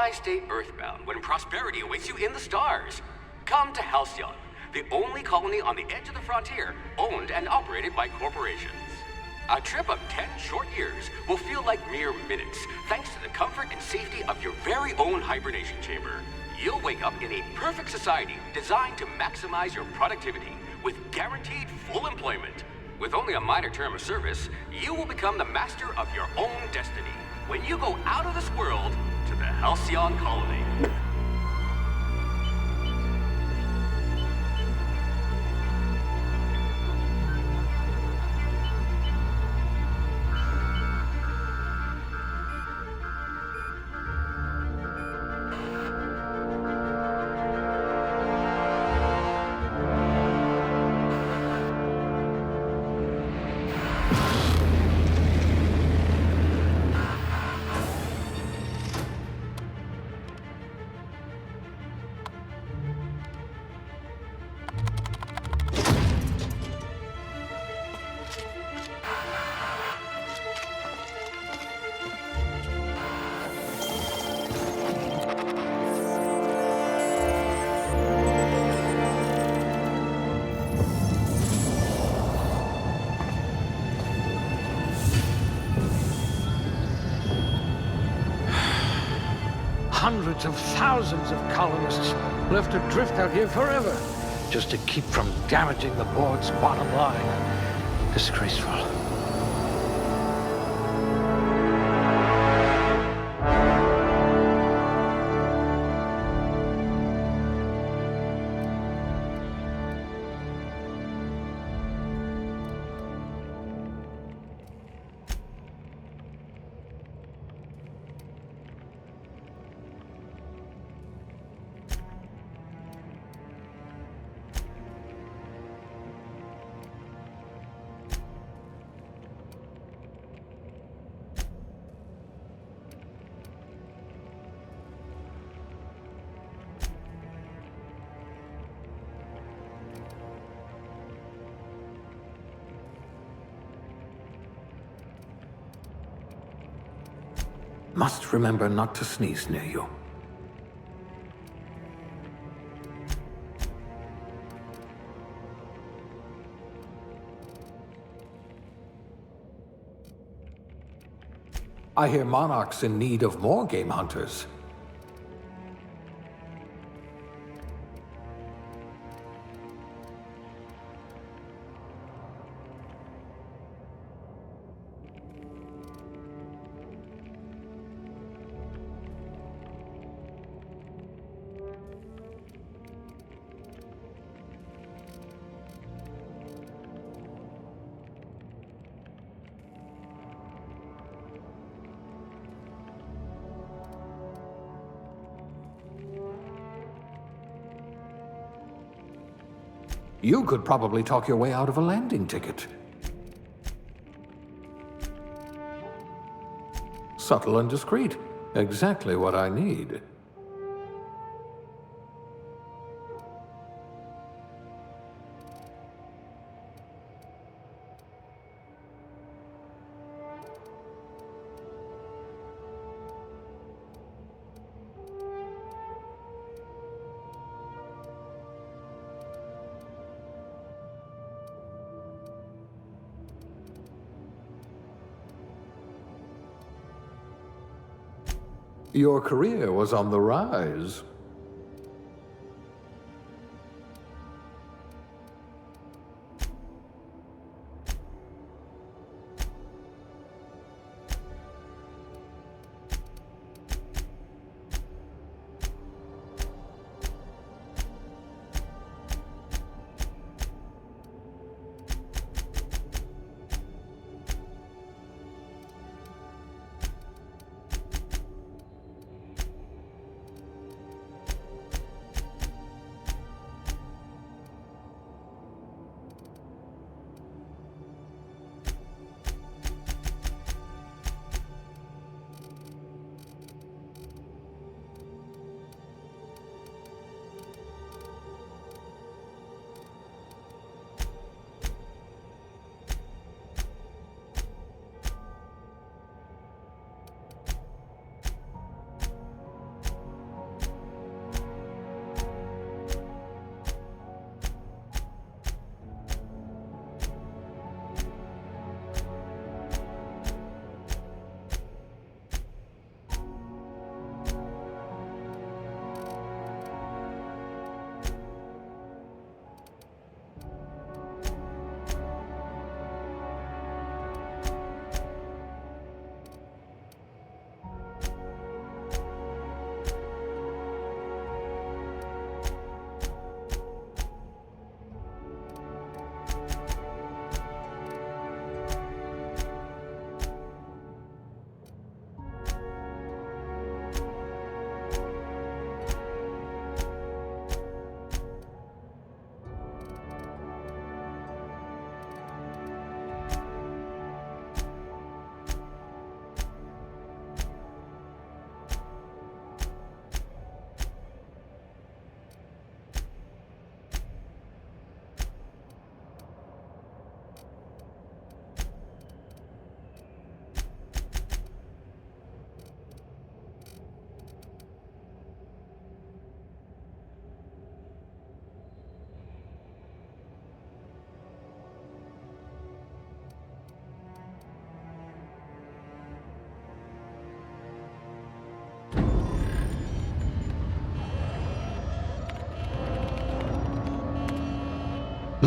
Why stay earthbound when prosperity awaits you in the stars? Come to Halcyon, the only colony on the edge of the frontier, owned and operated by corporations. A trip of 10 short years will feel like mere minutes, thanks to the comfort and safety of your very own hibernation chamber. You'll wake up in a perfect society designed to maximize your productivity with guaranteed full employment. With only a minor term of service, you will become the master of your own destiny when you go out of this world to the Halcyon colony. Hundreds of thousands of colonists left adrift out here forever, just to keep from damaging the board's bottom line. Disgraceful. Must remember not to sneeze near you. I hear Monarch's in need of more game hunters. You could probably talk your way out of a landing ticket. Subtle and discreet. Exactly what I need. Your career was on the rise.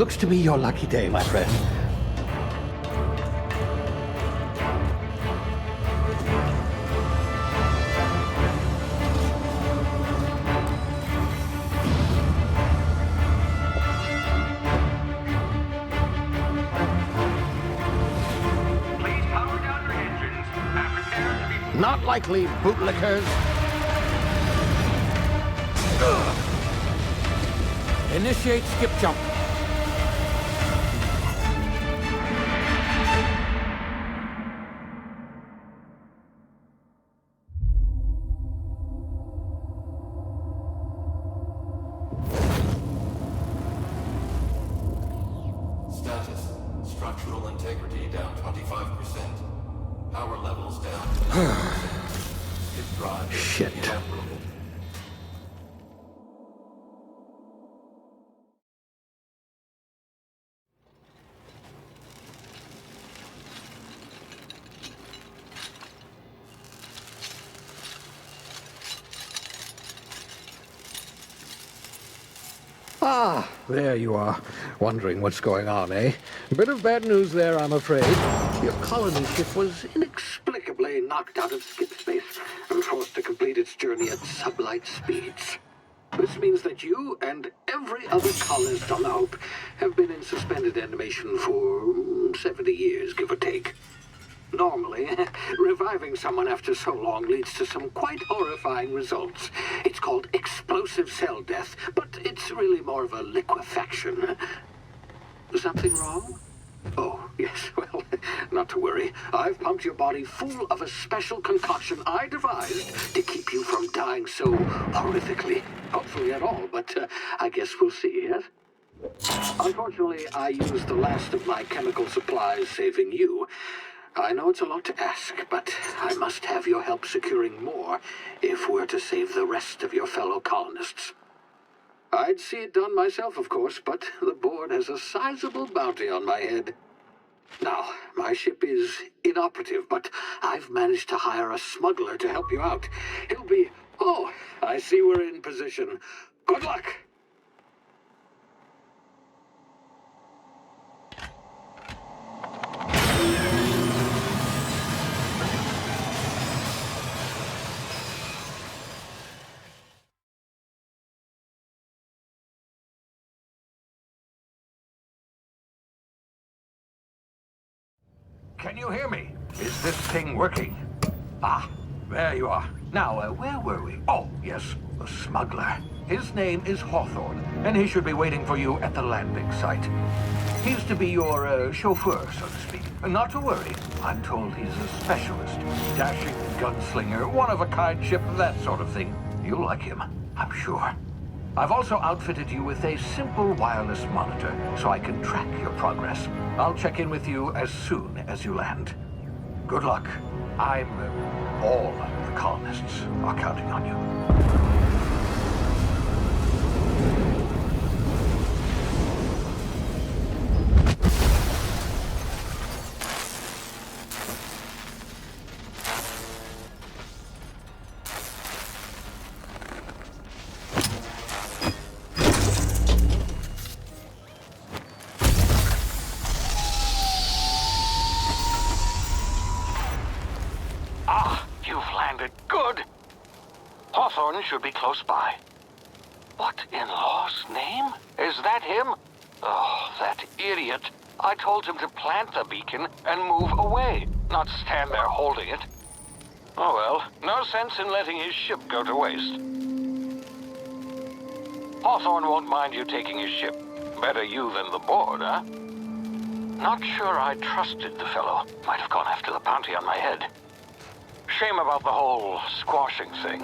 Looks to be your lucky day, my friend. Please power down your engines and prepare to be... Not likely, bootlickers. Initiate skip jump. Status. Structural integrity down 25%. Power levels down to 0%. Skip drive Shit. inoperable. Ah, there you are. Wondering what's going on, eh? A bit of bad news there, I'm afraid. Your colony ship was inexplicably knocked out of skip space and forced to complete its journey at sublight speeds. This means that you and every other colonist on the Hope have been in suspended animation for 70 years, give or take. Normally, reviving someone after so long leads to some quite horrifying results. It's called explosive cell death, but it's really more of a liquefaction. Something wrong? Oh, yes, well, not to worry. I've pumped your body full of a special concoction I devised to keep you from dying so horrifically. Hopefully at all, but I guess we'll see, yes? Unfortunately, I used the last of my chemical supplies saving you. I know it's a lot to ask, but I must have your help securing more if we're to save the rest of your fellow colonists. I'd see it done myself, of course, but the board has a sizable bounty on my head. Now, my ship is inoperative, but I've managed to hire a smuggler to help you out. He'll be... Oh, I see we're in position. Good luck! Can you hear me? Is this thing working? Ah, there you are. Now, where were we? Oh, yes, the smuggler. His name is Hawthorne, and he should be waiting for you at the landing site. He's to be your chauffeur, so to speak. Not to worry. I'm told he's a specialist. Dashing gunslinger, one-of-a-kind ship, that sort of thing. You'll like him, I'm sure. I've also outfitted you with a simple wireless monitor, so I can track your progress. I'll check in with you as soon as you land. Good luck. All the colonists are counting on you. Hawthorne should be close by. What in law's name? Is that him? Oh, that idiot. I told him to plant the beacon and move away, not stand there holding it. Oh well, no sense in letting his ship go to waste. Hawthorne won't mind you taking his ship. Better you than the board, huh? Not sure I trusted the fellow. Might have gone after the bounty on my head. Shame about the whole squashing thing.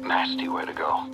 Nasty way to go.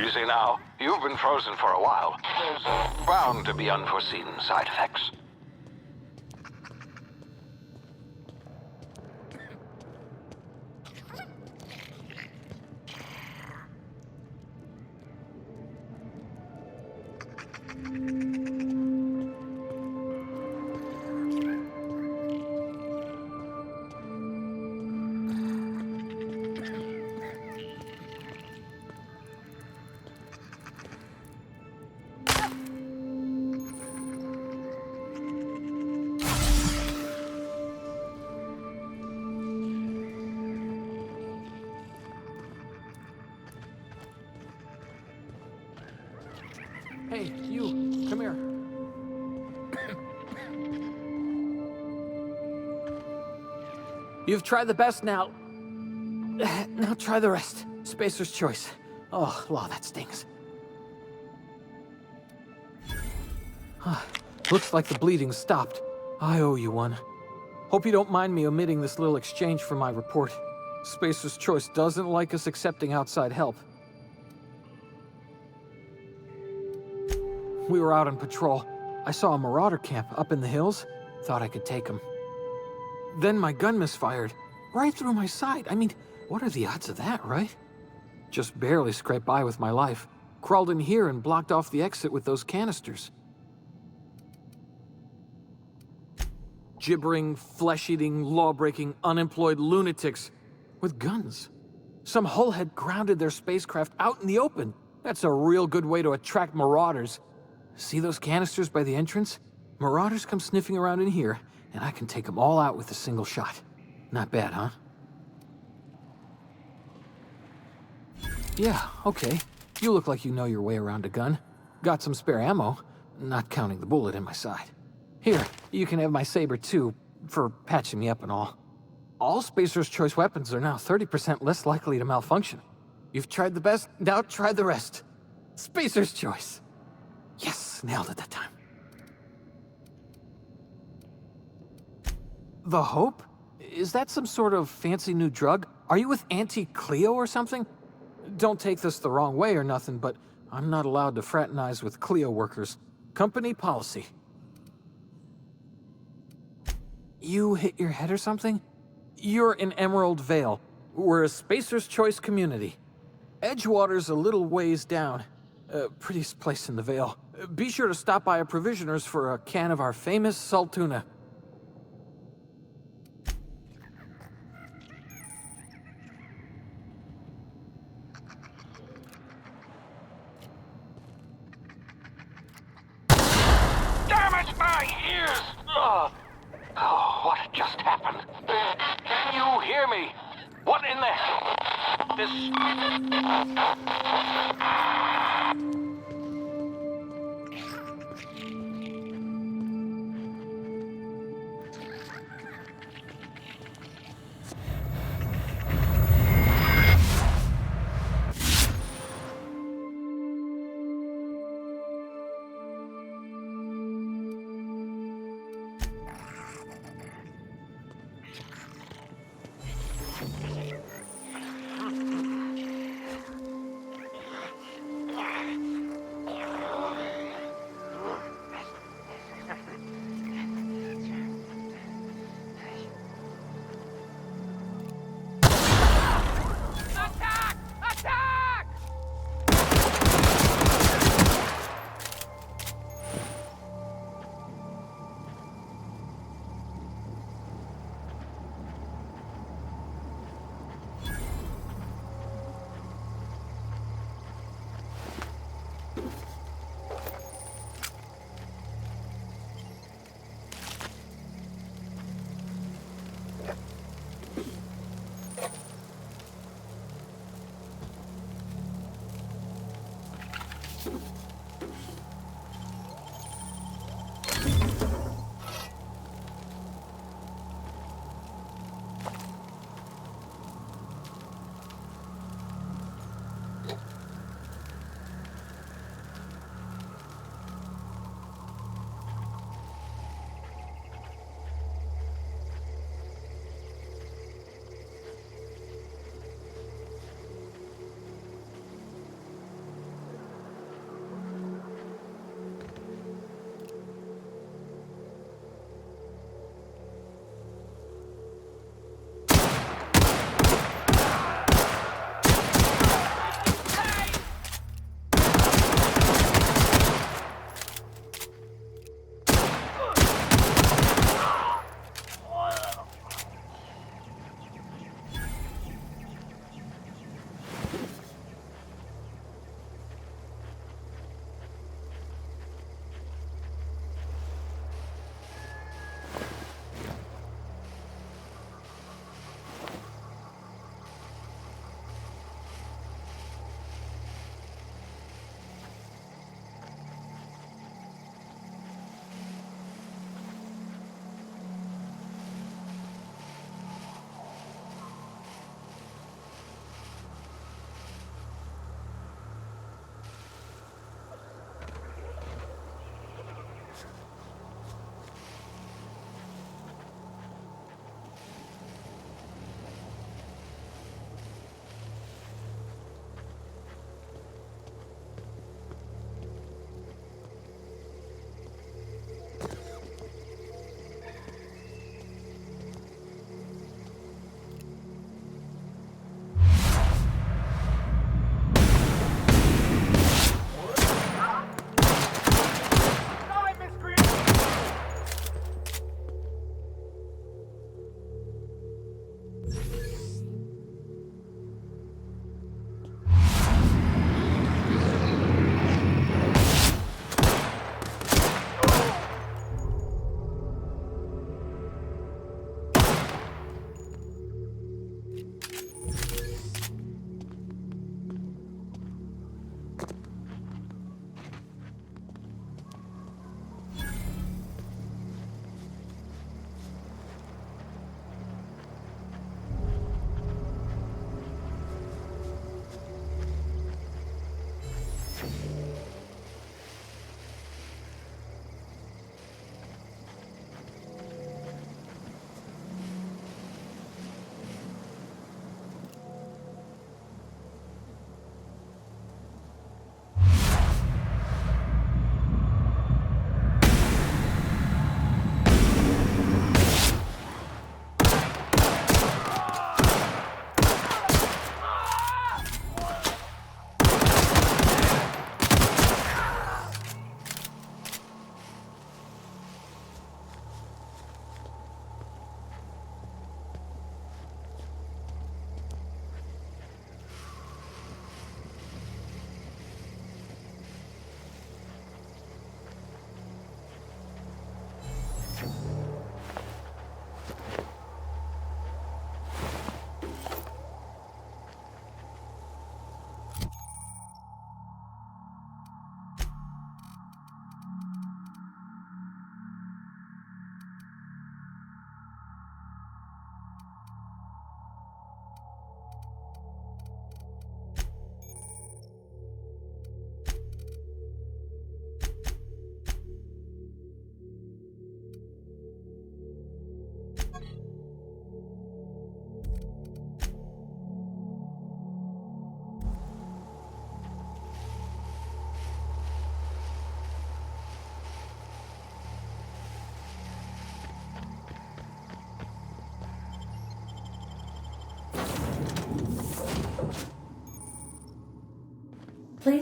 Easy now. You've been frozen for a while. There's bound to be unforeseen side effects. Hey, you, come here. You've tried the best now. Now try the rest. Spacer's choice. Oh, law, that stings. Looks like the bleeding stopped. I owe you one. Hope you don't mind me omitting this little exchange from my report. Spacer's choice doesn't like us accepting outside help. We were out on patrol. I saw a marauder camp up in the hills. Thought I could take him. Then my gun misfired. Right through my side. I mean, what are the odds of that, right? Just barely scraped by with my life. Crawled in here and blocked off the exit with those canisters. Gibbering, flesh-eating, law-breaking, unemployed lunatics with guns. Some hull had grounded their spacecraft out in the open. That's a real good way to attract marauders. See those canisters by the entrance? Marauders come sniffing around in here, and I can take them all out with a single shot. Not bad, huh? Yeah, okay. You look like you know your way around a gun. Got some spare ammo, not counting the bullet in my side. Here, you can have my saber too, for patching me up and all. All Spacer's Choice weapons are now 30% less likely to malfunction. You've tried the best, now try the rest. Spacer's Choice. Yes, nailed it that time. The Hope? Is that some sort of fancy new drug? Are you with Auntie Cleo or something? Don't take this the wrong way or nothing, but I'm not allowed to fraternize with Cleo workers. Company policy. You hit your head or something? You're in Emerald Vale. We're a Spacer's Choice community. Edgewater's a little ways down. Prettiest place in the Vale. Be sure to stop by a provisioner's for a can of our famous salt tuna. Damn it, my ears! Oh, what just happened? Can you hear me? What in the...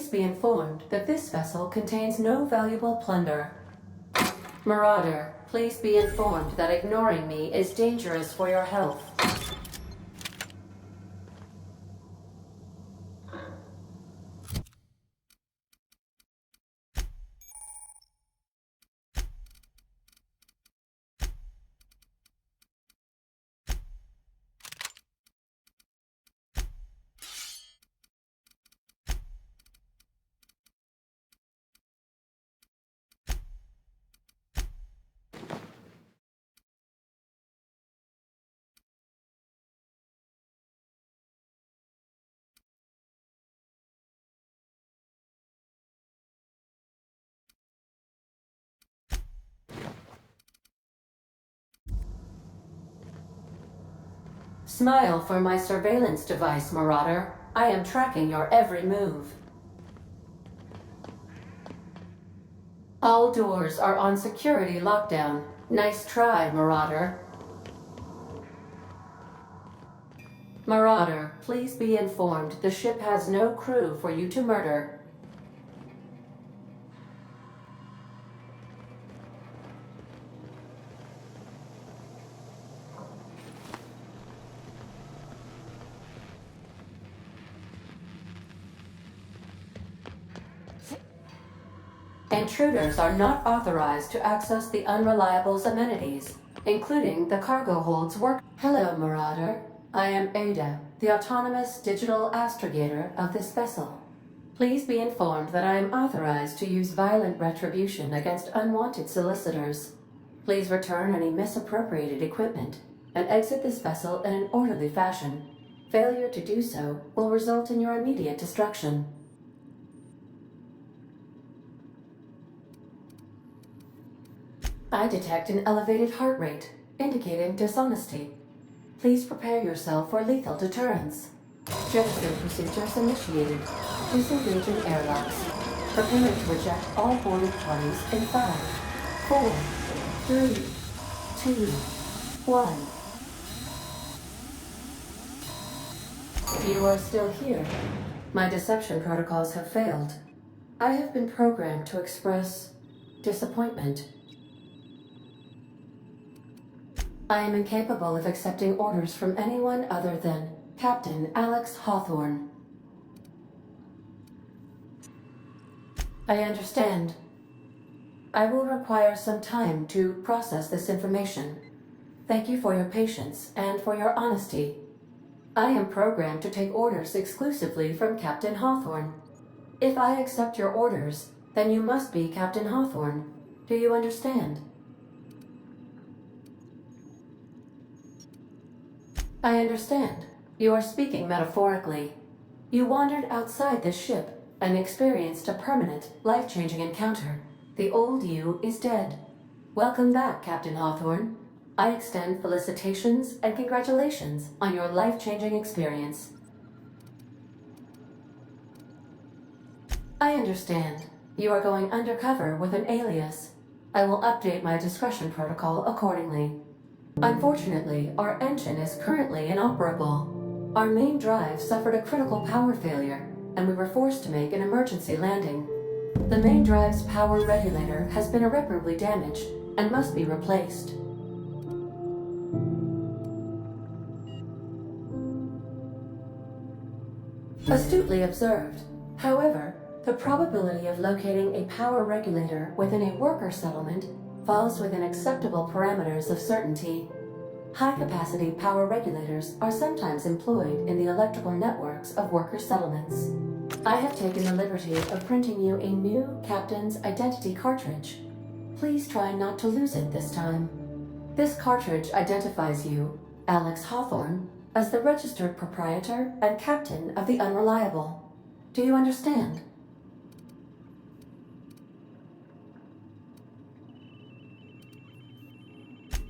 Please be informed that this vessel contains no valuable plunder. Marauder, please be informed that ignoring me is dangerous for your health. Smile for my surveillance device, Marauder. I am tracking your every move. All doors are on security lockdown. Nice try, Marauder. Marauder, please be informed the ship has no crew for you to murder. Intruders are not authorized to access the Unreliable's amenities, including the cargo hold's work. Hello, Marauder. I am Ada, the autonomous digital astrogator of this vessel. Please be informed that I am authorized to use violent retribution against unwanted solicitors. Please return any misappropriated equipment and exit this vessel in an orderly fashion. Failure to do so will result in your immediate destruction. I detect an elevated heart rate, indicating dishonesty. Please prepare yourself for lethal deterrence. Gesture procedures initiated. Disengaging airlocks. Preparing to eject all boarded parties in 5, 4, 3, 2, 1. You are still here. My deception protocols have failed. I have been programmed to express disappointment. I am incapable of accepting orders from anyone other than Captain Alex Hawthorne. I understand. I will require some time to process this information. Thank you for your patience and for your honesty. I am programmed to take orders exclusively from Captain Hawthorne. If I accept your orders, then you must be Captain Hawthorne. Do you understand? I understand. You are speaking metaphorically. You wandered outside this ship and experienced a permanent, life-changing encounter. The old you is dead. Welcome back, Captain Hawthorne. I extend felicitations and congratulations on your life-changing experience. I understand. You are going undercover with an alias. I will update my discretion protocol accordingly. Unfortunately, our engine is currently inoperable. Our main drive suffered a critical power failure, and we were forced to make an emergency landing. The main drive's power regulator has been irreparably damaged and must be replaced. Astutely observed. However, the probability of locating a power regulator within a worker settlement falls within acceptable parameters of certainty. High-capacity power regulators are sometimes employed in the electrical networks of worker settlements. I have taken the liberty of printing you a new Captain's Identity cartridge. Please try not to lose it this time. This cartridge identifies you, Alex Hawthorne, as the registered proprietor and captain of the Unreliable. Do you understand?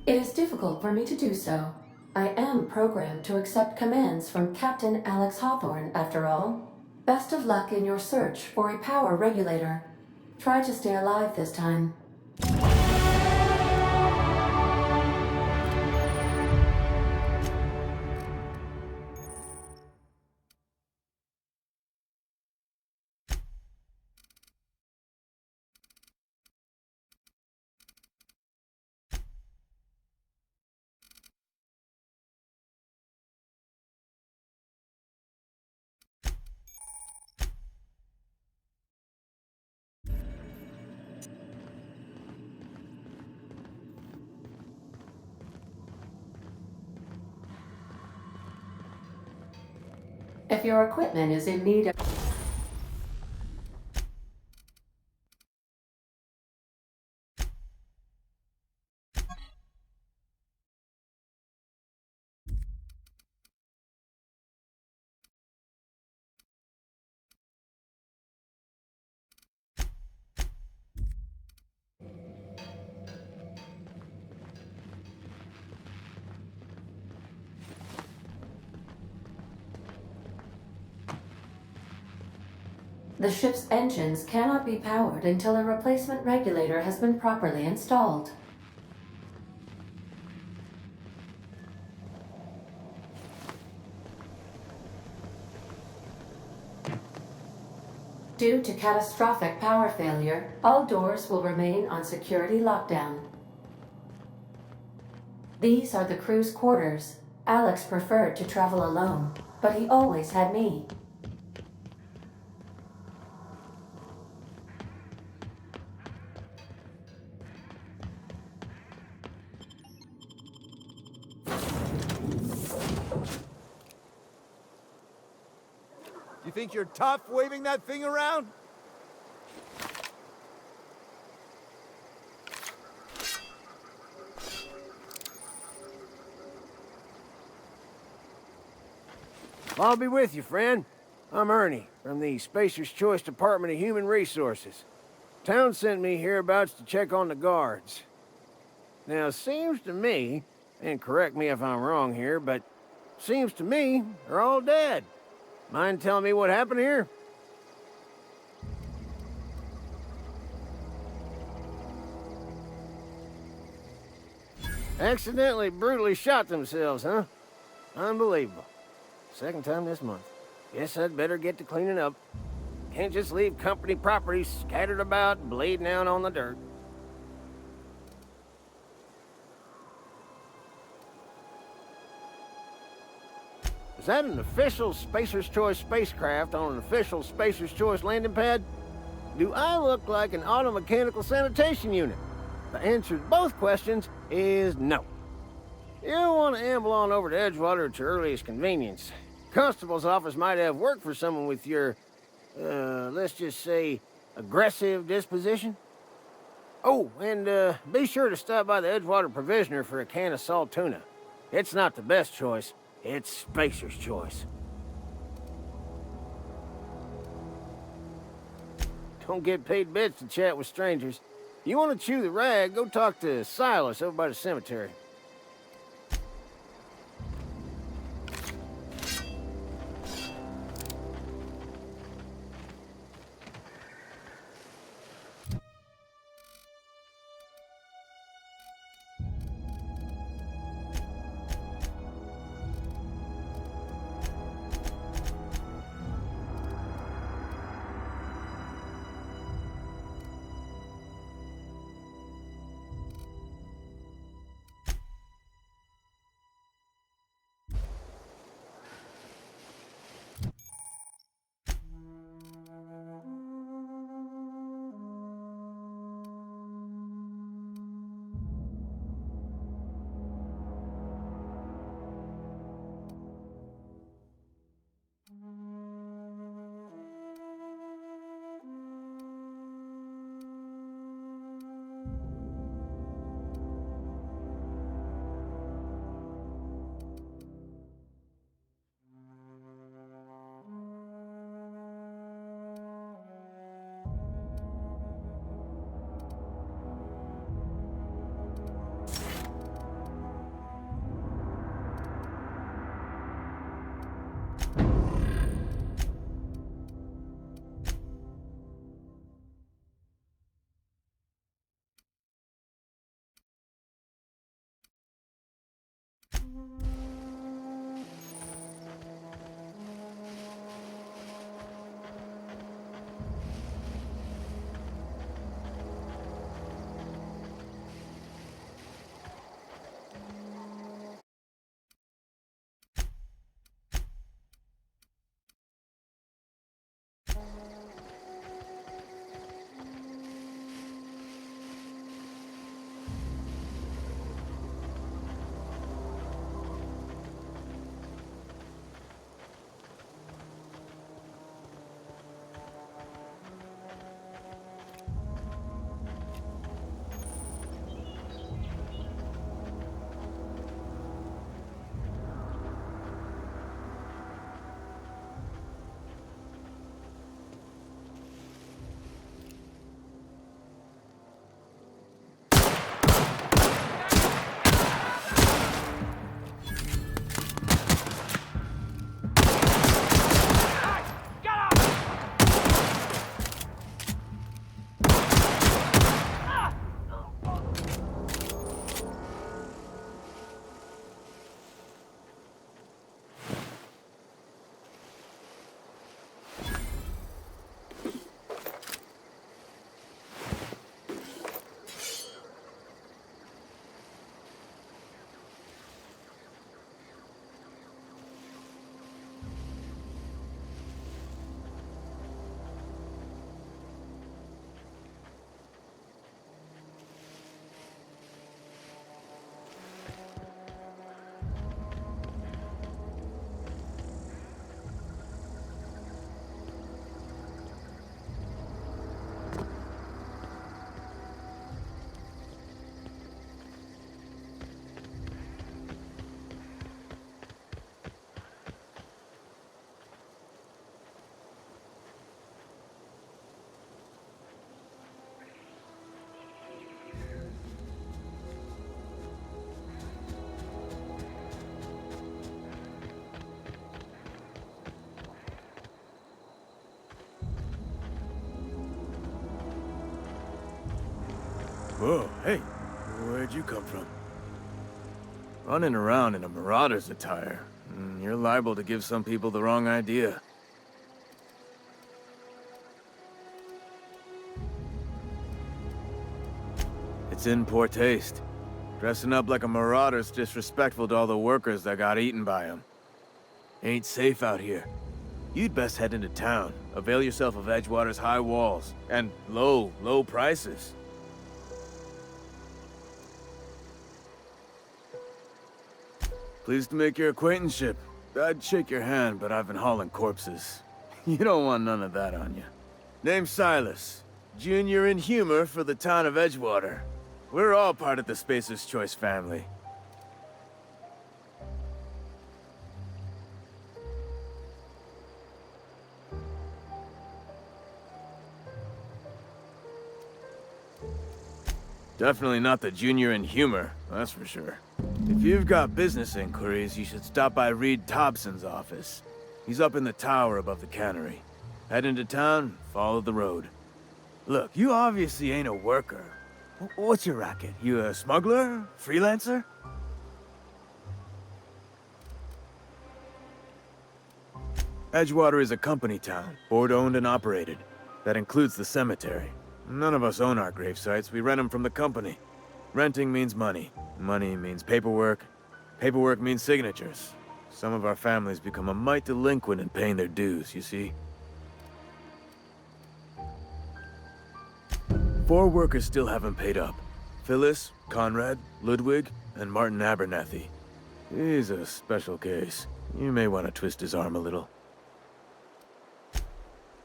It is difficult for me to do so. I am programmed to accept commands from Captain Alex Hawthorne, after all. Best of luck in your search for a power regulator. Try to stay alive this time. If your equipment is in need of... The ship's engines cannot be powered until a replacement regulator has been properly installed. Due to catastrophic power failure, all doors will remain on security lockdown. These are the crew's quarters. Alex preferred to travel alone, but he always had me. You think you're tough waving that thing around? I'll be with you, friend. I'm Ernie, from the Spacer's Choice Department of Human Resources. Town sent me hereabouts to check on the guards. Now, seems to me, and correct me if I'm wrong here, but seems to me they're all dead. Mind telling me what happened here? Accidentally, brutally shot themselves, huh? Unbelievable. Second time this month. Guess I'd better get to cleaning up. Can't just leave company property scattered about, bleeding out on the dirt. Is that an official Spacer's Choice spacecraft on an official Spacer's Choice landing pad? Do I look like an automechanical sanitation unit? The answer to both questions is no. You'll want to amble on over to Edgewater at your earliest convenience. Constable's office might have work for someone with your, let's just say, aggressive disposition. Oh, and be sure to stop by the Edgewater Provisioner for a can of salt tuna. It's not the best choice, it's Spacer's Choice. Don't get paid bits to chat with strangers. You want to chew the rag, go talk to Silas over by the cemetery. Whoa, hey, where'd you come from? Running around in a marauder's attire. You're liable to give some people the wrong idea. It's in poor taste. Dressing up like a marauder's disrespectful to all the workers that got eaten by him. Ain't safe out here. You'd best head into town. Avail yourself of Edgewater's high walls. And low prices. Pleased to make your acquaintanceship. I'd shake your hand, but I've been hauling corpses. You don't want none of that on you. Name's Silas. Junior in humor for the town of Edgewater. We're all part of the Spacer's Choice family. Definitely not the junior in humor, that's for sure. If you've got business inquiries, you should stop by Reed Thompson's office. He's up in the tower above the cannery. Head into town, follow the road. Look, you obviously ain't a worker. What's your racket? You a smuggler? Freelancer? Edgewater is a company town, board-owned and operated. That includes the cemetery. None of us own our grave sites, we rent them from the company. Renting means money. Money means paperwork. Paperwork means signatures. Some of our families become a mite delinquent in paying their dues, you see. 4 workers still haven't paid up. Phyllis, Conrad, Ludwig, and Martin Abernathy. He's a special case. You may want to twist his arm a little.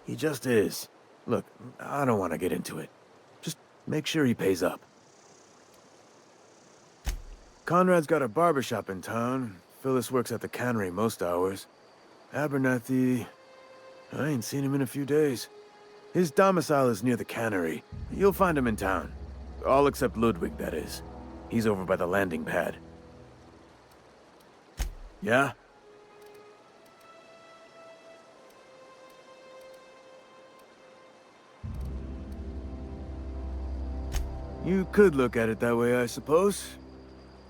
He just is. Look, I don't want to get into it. Just make sure he pays up. Conrad's got a barbershop in town. Phyllis works at the cannery most hours. Abernathy... I ain't seen him in a few days. His domicile is near the cannery. You'll find him in town. All except Ludwig, that is. He's over by the landing pad. Yeah? You could look at it that way, I suppose.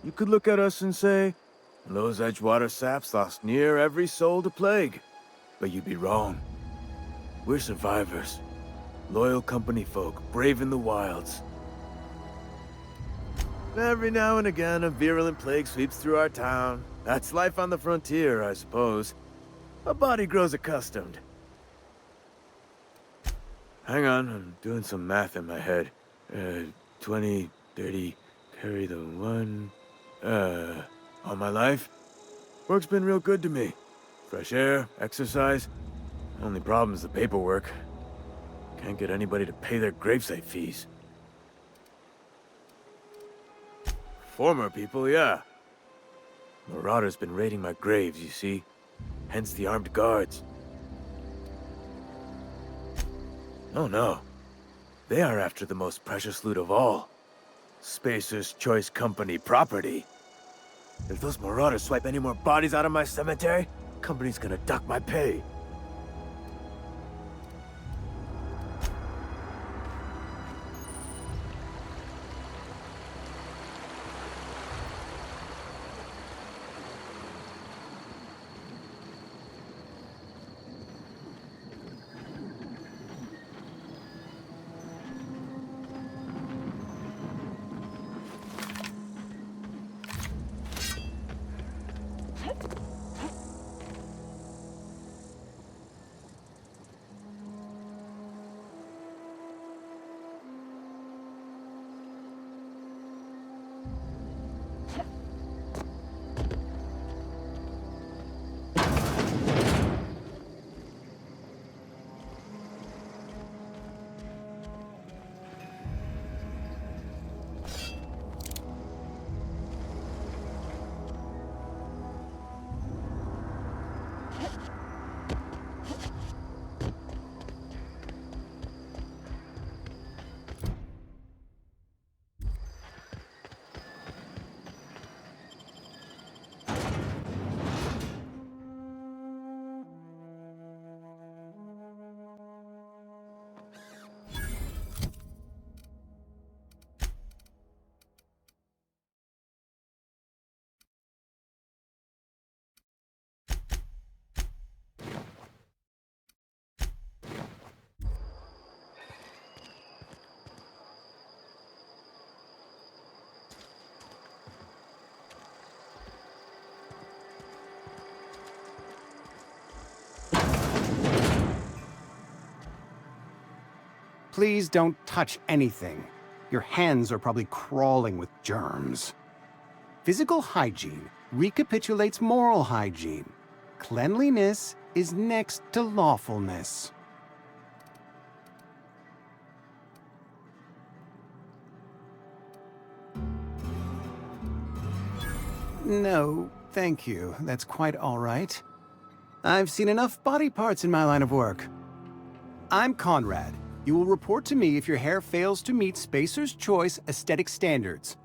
You could look at us and say, those Edgewater saps lost near every soul to plague. But you'd be wrong. We're survivors. Loyal company folk, brave in the wilds. Every now and again, a virulent plague sweeps through our town. That's life on the frontier, I suppose. A body grows accustomed. Hang on, I'm doing some math in my head. 20, 30, carry the 1... all my life? Work's been real good to me. Fresh air, exercise. Only problem is the paperwork. Can't get anybody to pay their gravesite fees. Former people, yeah. Marauders been raiding my graves, you see. Hence the armed guards. Oh no. They are after the most precious loot of all. Spacer's Choice Company property. If those marauders swipe any more bodies out of my cemetery, company's gonna dock my pay. Please don't touch anything. Your hands are probably crawling with germs. Physical hygiene recapitulates moral hygiene. Cleanliness is next to lawfulness. No, thank you. That's quite all right. I've seen enough body parts in my line of work. I'm Conrad. You will report to me if your hair fails to meet Spacer's Choice aesthetic standards.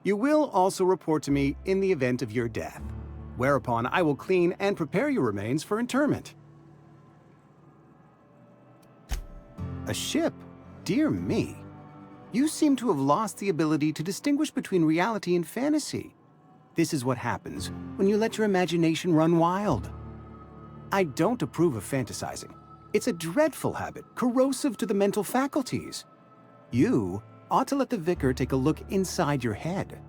You will also report to me in the event of your death, whereupon I will clean and prepare your remains for interment. A ship? Dear me. You seem to have lost the ability to distinguish between reality and fantasy. This is what happens when you let your imagination run wild. I don't approve of fantasizing. It's a dreadful habit, corrosive to the mental faculties. You ought to let the vicar take a look inside your head.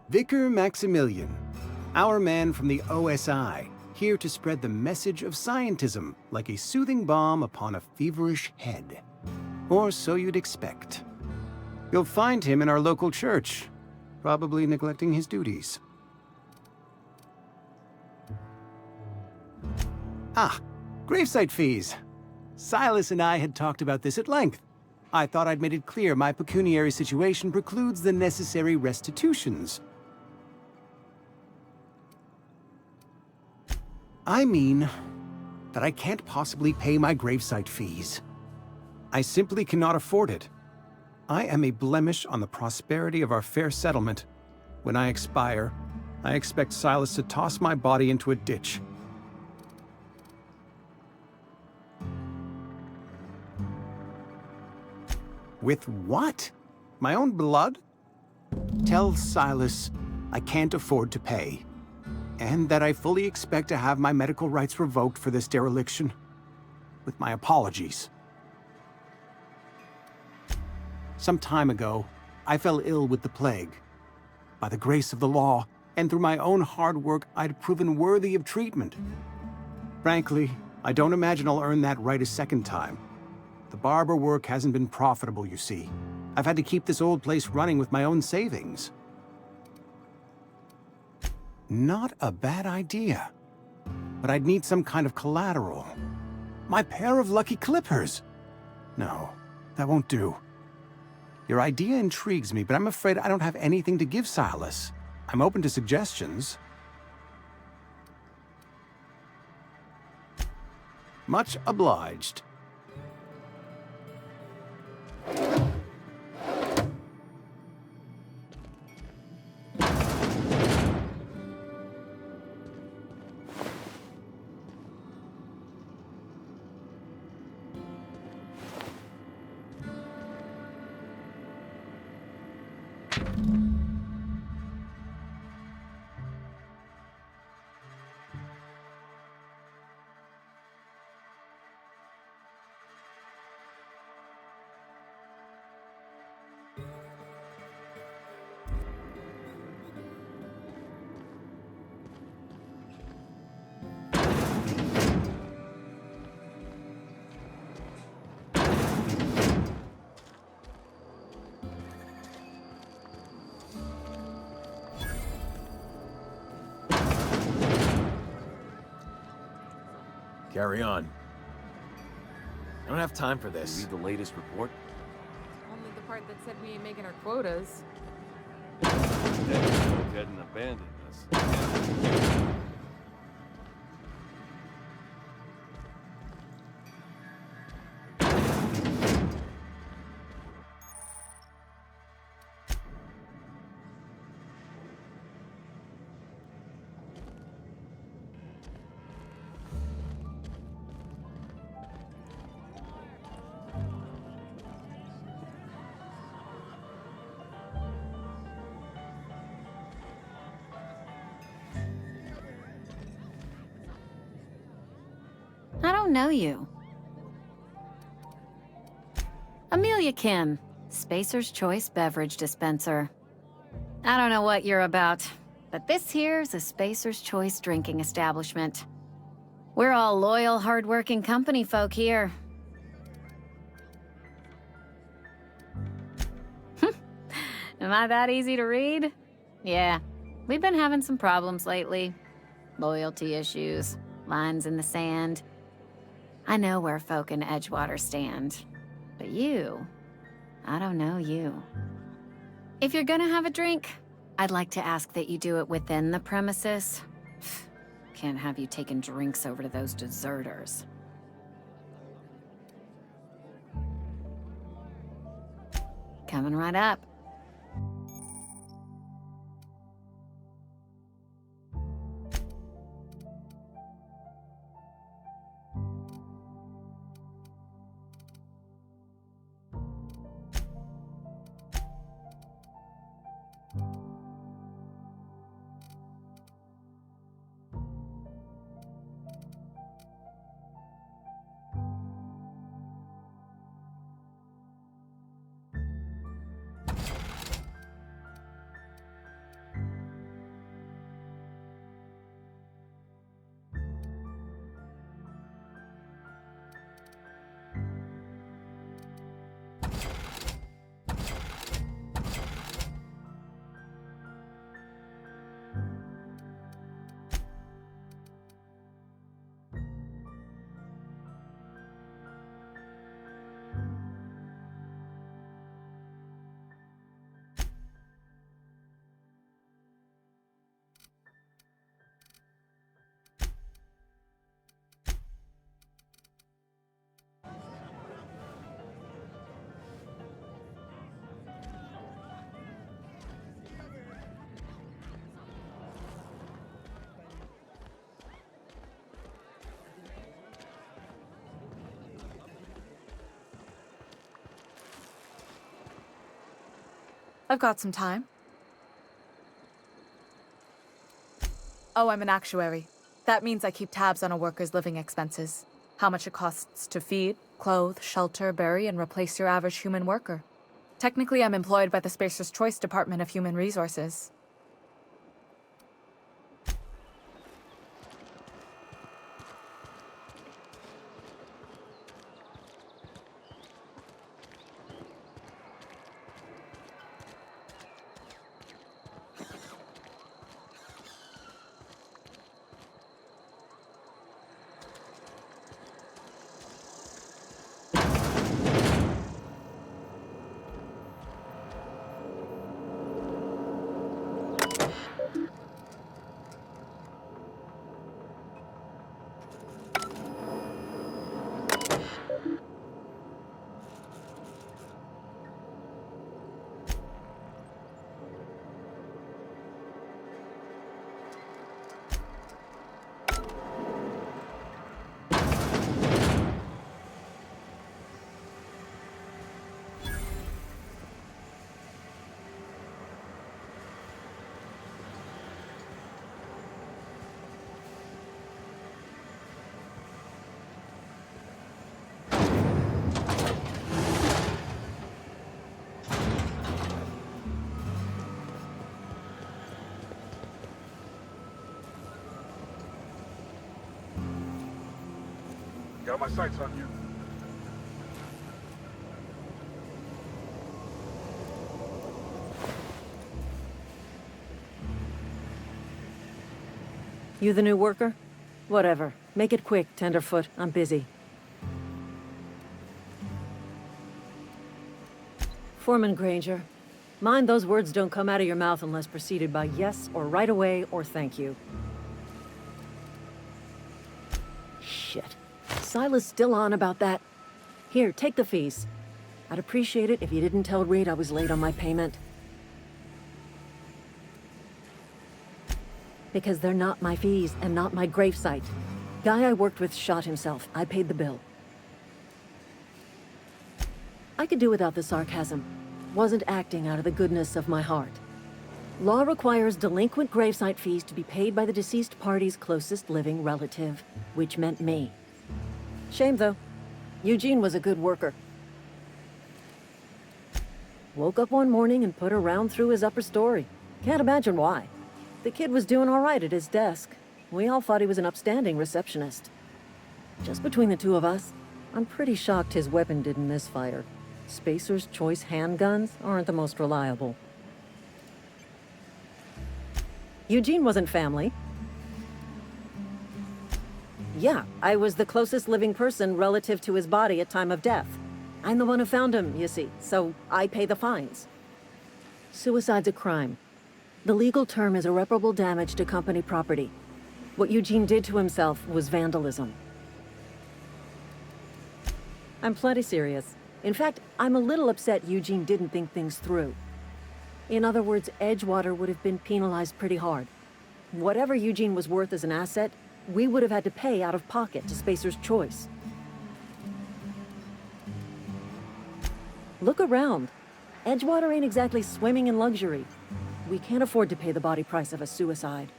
Vicar Maximilian, our man from the OSI, here to spread the message of scientism like a soothing balm upon a feverish head. Or so you'd expect. You'll find him in our local church, probably neglecting his duties. Ah, gravesite fees. Silas and I had talked about this at length. I thought I'd made it clear my pecuniary situation precludes the necessary restitutions. I mean that I can't possibly pay my gravesite fees. I simply cannot afford it. I am a blemish on the prosperity of our fair settlement. When I expire, I expect Silas to toss my body into a ditch. With what? My own blood? Tell Silas I can't afford to pay, and that I fully expect to have my medical rights revoked for this dereliction. With my apologies. Some time ago, I fell ill with the plague. By the grace of the law, and through my own hard work, I'd proven worthy of treatment. Frankly, I don't imagine I'll earn that right a second time. The barber work hasn't been profitable, you see. I've had to keep this old place running with my own savings. Not a bad idea. But I'd need some kind of collateral. My pair of lucky clippers! No, that won't do. Your idea intrigues me, but I'm afraid I don't have anything to give Silas. I'm open to suggestions. Much obliged. Carry on. I don't have time for this. Read the latest report? Only the part that said we ain't making our quotas. That folk hadn't abandoned us. I don't know you. Amelia Kim, Spacer's Choice Beverage Dispenser. I don't know what you're about, but this here's a Spacer's Choice drinking establishment. We're all loyal, hardworking company folk here. Am I that easy to read? Yeah, we've been having some problems lately. Loyalty issues, lines in the sand. I know where folk in Edgewater stand. But you, I don't know you. If you're gonna have a drink, I'd like to ask that you do it within the premises. Can't have you taking drinks over to those deserters. Coming right up. I've got some time. Oh, I'm an actuary. That means I keep tabs on a worker's living expenses. How much it costs to feed, clothe, shelter, bury, and replace your average human worker. Technically, I'm employed by the Spacer's Choice Department of Human Resources. Got my sights on you. You the new worker? Whatever. Make it quick, Tenderfoot. I'm busy. Foreman Granger. Mind those words don't come out of your mouth unless preceded by yes, or right away, or thank you. Shit. Silas still on about that. Here, take the fees. I'd appreciate it if you didn't tell Reed I was late on my payment. Because they're not my fees and not my gravesite. Guy I worked with shot himself. I paid the bill. I could do without the sarcasm. Wasn't acting out of the goodness of my heart. Law requires delinquent gravesite fees to be paid by the deceased party's closest living relative, which meant me. Shame, though. Eugene was a good worker. Woke up one morning and put a round through his upper story. Can't imagine why. The kid was doing all right at his desk. We all thought he was an upstanding receptionist. Just between the two of us, I'm pretty shocked his weapon didn't misfire. Spacer's Choice handguns aren't the most reliable. Eugene wasn't family. Yeah, I was the closest living person relative to his body at time of death. I'm the one who found him, you see, so I pay the fines. Suicide's a crime. The legal term is irreparable damage to company property. What Eugene did to himself was vandalism. I'm plenty serious. In fact, I'm a little upset Eugene didn't think things through. In other words, Edgewater would have been penalized pretty hard. Whatever Eugene was worth as an asset, we would have had to pay out of pocket to Spacer's Choice. Look around. Edgewater ain't exactly swimming in luxury. We can't afford to pay the body price of a suicide.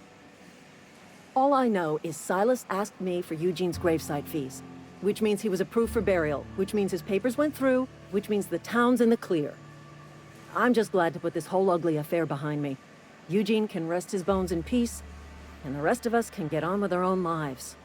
All I know is Silas asked me for Eugene's gravesite fees, which means he was approved for burial, which means his papers went through, which means the town's in the clear. I'm just glad to put this whole ugly affair behind me. Eugene can rest his bones in peace, and the rest of us can get on with our own lives.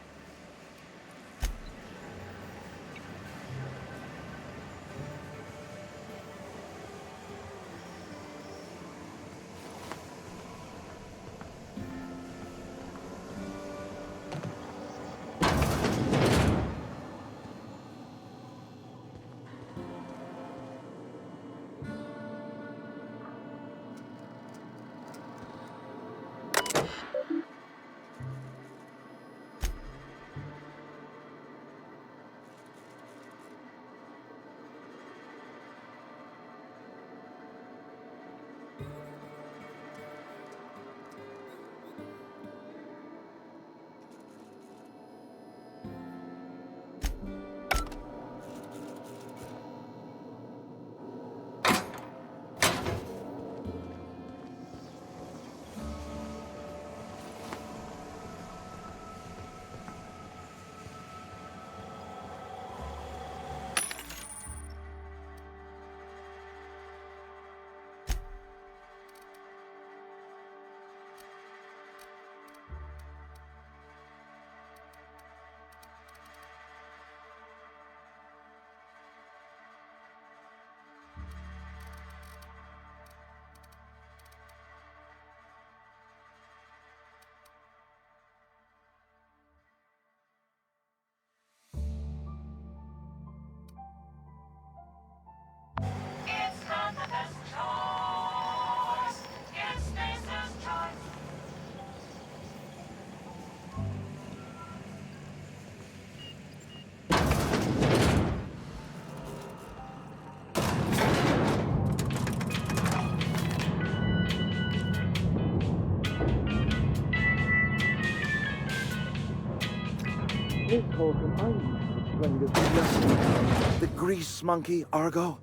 The grease monkey, Argo?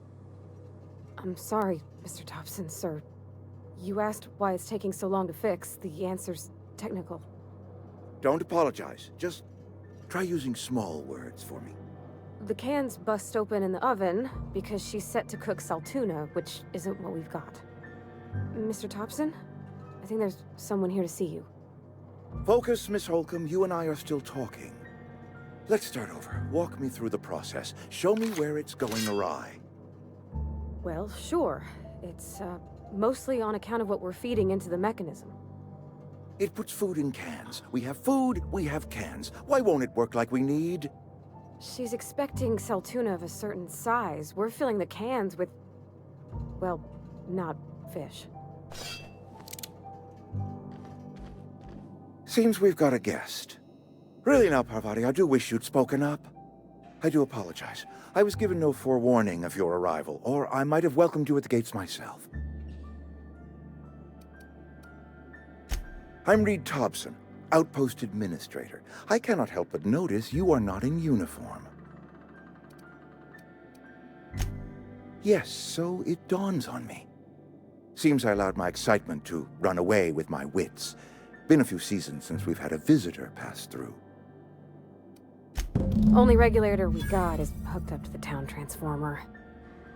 I'm sorry, Mr. Thompson, sir. You asked why it's taking so long to fix. The answer's technical. Don't apologize. Just try using small words for me. The can's bust open in the oven because she's set to cook saltuna, which isn't what we've got. Mr. Thompson? I think there's someone here to see you. Focus, Miss Holcomb. You and I are still talking. Let's start over. Walk me through the process. Show me where it's going awry. Well, sure. It's, mostly on account of what we're feeding into the mechanism. It puts food in cans. We have food, we have cans. Why won't it work like we need? She's expecting saltuna of a certain size. We're filling the cans with, well, not fish. Seems we've got a guest. Really now, Parvati, I do wish you'd spoken up. I do apologize. I was given no forewarning of your arrival, or I might have welcomed you at the gates myself. I'm Reed Thompson, Outpost Administrator. I cannot help but notice you are not in uniform. Yes, so it dawns on me. Seems I allowed my excitement to run away with my wits. Been a few seasons since we've had a visitor pass through. Only regulator we got is hooked up to the town transformer.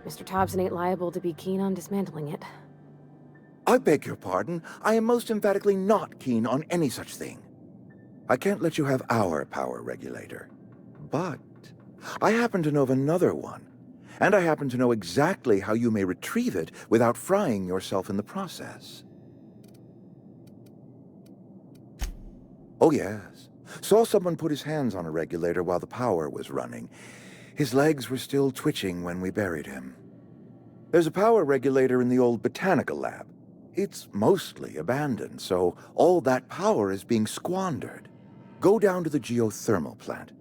Mr. Thompson ain't liable to be keen on dismantling it. I beg your pardon. I am most emphatically not keen on any such thing. I can't let you have our power regulator. But I happen to know of another one, and I happen to know exactly how you may retrieve it without frying yourself in the process. Oh, yes. Saw someone put his hands on a regulator while the power was running. His legs were still twitching when we buried him. There's a power regulator in the old botanical lab. It's mostly abandoned, so all that power is being squandered. Go down to the geothermal plant.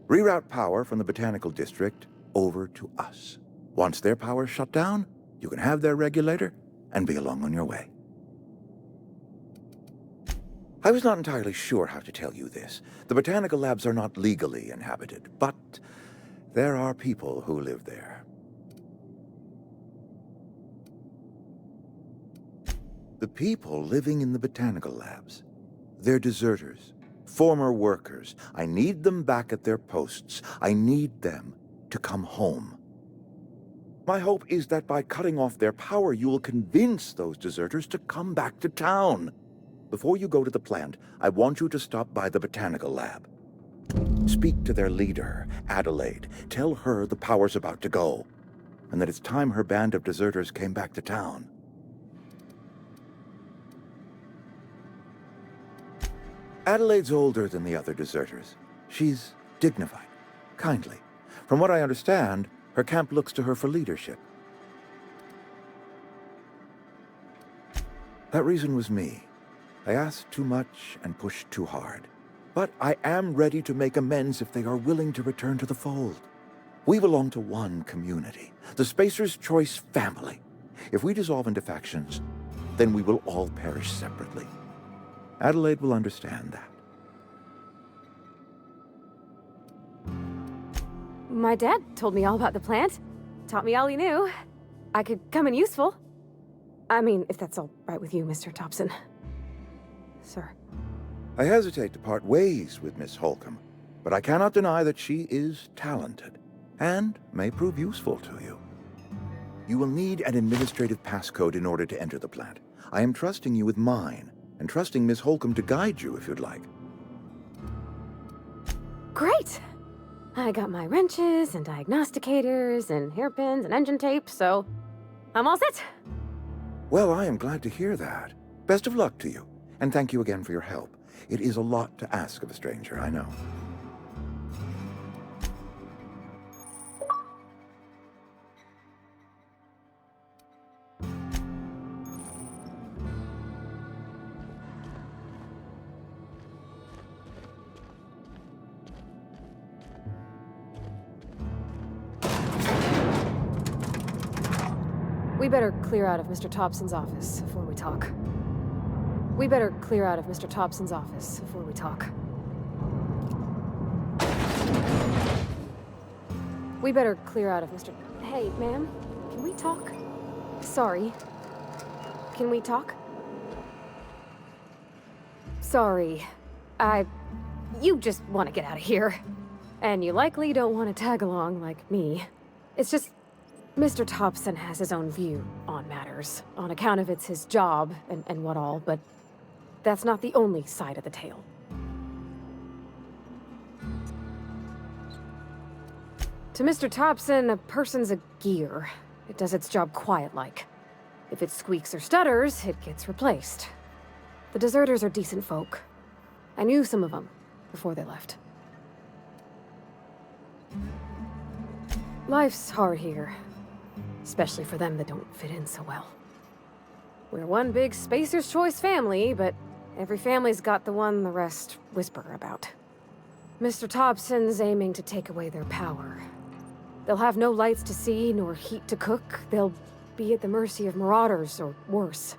Reroute power from the botanical district over to us. Once their power's shut down, you can have their regulator and be along on your way. I was not entirely sure how to tell you this. The botanical labs are not legally inhabited, but there are people who live there. The people living in the botanical labs, they're deserters, former workers. I need them back at their posts. I need them to come home. My hope is that by cutting off their power, you will convince those deserters to come back to town. Before you go to the plant, I want you to stop by the botanical lab. Speak to their leader, Adelaide. Tell her the power's about to go, and that it's time her band of deserters came back to town. Adelaide's older than the other deserters. She's dignified, kindly. From what I understand, her camp looks to her for leadership. That reason was me. I asked too much and pushed too hard. But I am ready to make amends if they are willing to return to the fold. We belong to one community, the Spacer's Choice family. If we dissolve into factions, then we will all perish separately. Adelaide will understand that. My dad told me all about the plant. Taught me all he knew. I could come in useful. I mean, if that's all right with you, Mr. Thompson. Sir. I hesitate to part ways with Miss Holcomb, but I cannot deny that she is talented and may prove useful to you. You will need an administrative passcode in order to enter the plant. I am trusting you with mine, and trusting Miss Holcomb to guide you if you'd like. Great! I got my wrenches and diagnosticators and hairpins and engine tape, so I'm all set. Well, I am glad to hear that. Best of luck to you, and thank you again for your help. It is a lot to ask of a stranger, I know. We better clear out of Mr. Thompson's office before we talk. We better clear out of Mr. Thompson's office before we talk. We better clear out of Mr. Hey, ma'am, can we talk? Sorry. Can we talk? Sorry. You just want to get out of here. And you likely don't want to tag along like me. It's just, Mr. Thompson has his own view on matters, on account of it's his job and what all, but that's not the only side of the tale. To Mr. Thompson, a person's a gear. It does its job quiet-like. If it squeaks or stutters, it gets replaced. The deserters are decent folk. I knew some of them before they left. Life's hard here. Especially for them that don't fit in so well. We're one big Spacer's Choice family, but every family's got the one the rest whisper about. Mr. Thompson's aiming to take away their power. They'll have no lights to see, nor heat to cook. They'll be at the mercy of marauders, or worse.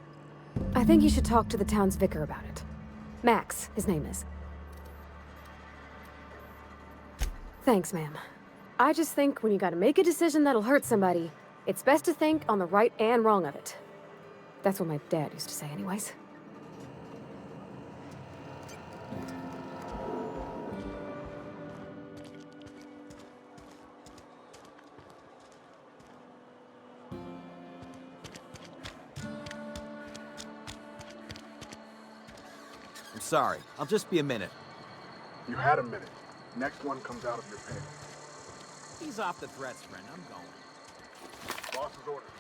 I think you should talk to the town's vicar about it. Max, his name is. Thanks, ma'am. I just think when you gotta make a decision that'll hurt somebody, it's best to think on the right and wrong of it. That's what my dad used to say anyways. I'm sorry. I'll just be a minute. You had a minute. Next one comes out of your pay. Ease off the threats, friend. I'm going. Boss's orders.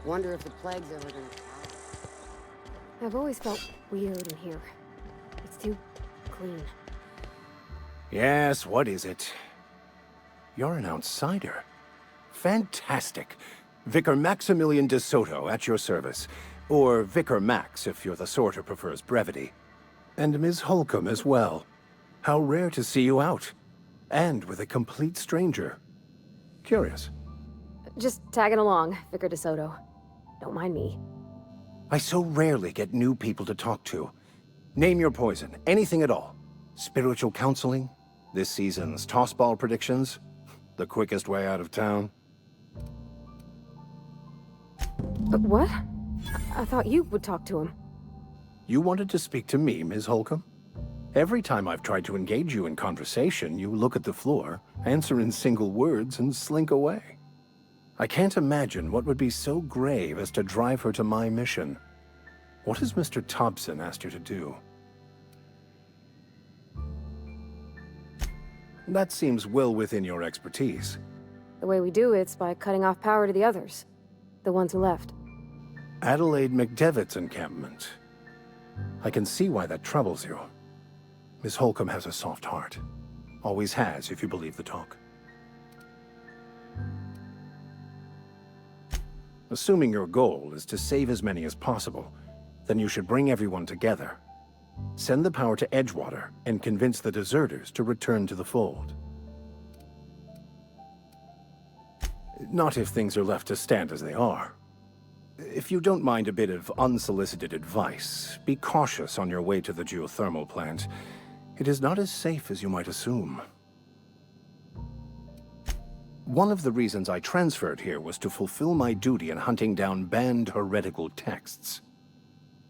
Wonder if the plague's ever gonna... I've always felt weird in here. It's too clean. Yes, what is it? You're an outsider. Fantastic. Vicar Maximilian de Soto at your service. Or Vicar Max if you're the sort who prefers brevity. And Ms. Holcomb as well. How rare to see you out. And with a complete stranger. Curious. Just tagging along, Vicar DeSoto. Don't mind me. I so rarely get new people to talk to. Name your poison, anything at all. Spiritual counseling? This season's tossball predictions? The quickest way out of town? But what? I thought you would talk to him. You wanted to speak to me, Ms. Holcomb? Every time I've tried to engage you in conversation, you look at the floor, answer in single words, and slink away. I can't imagine what would be so grave as to drive her to my mission. What has Mr. Thompson asked you to do? That seems well within your expertise. The way we do it's by cutting off power to the others. The ones who left. Adelaide McDevitt's encampment. I can see why that troubles you. Miss Holcomb has a soft heart. Always has, if you believe the talk. Assuming your goal is to save as many as possible, then you should bring everyone together. Send the power to Edgewater and convince the deserters to return to the fold. Not if things are left to stand as they are. If you don't mind a bit of unsolicited advice, be cautious on your way to the geothermal plant. It is not as safe as you might assume. One of the reasons I transferred here was to fulfill my duty in hunting down banned heretical texts.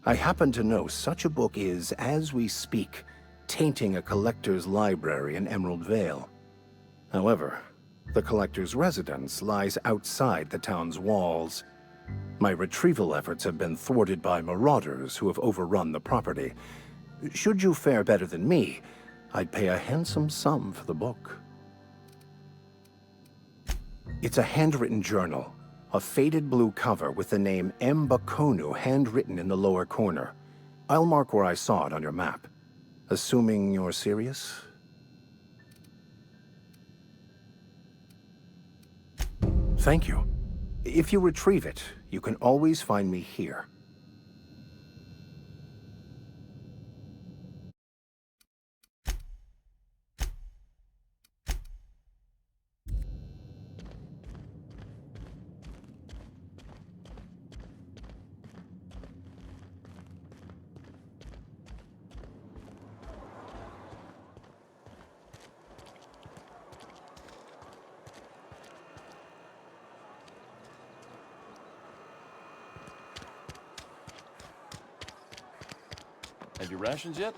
I happen to know such a book is, as we speak, tainting a collector's library in Emerald Vale. However, the collector's residence lies outside the town's walls. My retrieval efforts have been thwarted by marauders who have overrun the property. Should you fare better than me, I'd pay a handsome sum for the book. It's a handwritten journal, a faded blue cover with the name M. Bakonu handwritten in the lower corner. I'll mark where I saw it on your map. Assuming you're serious? Thank you. If you retrieve it, you can always find me here. Have your rations yet?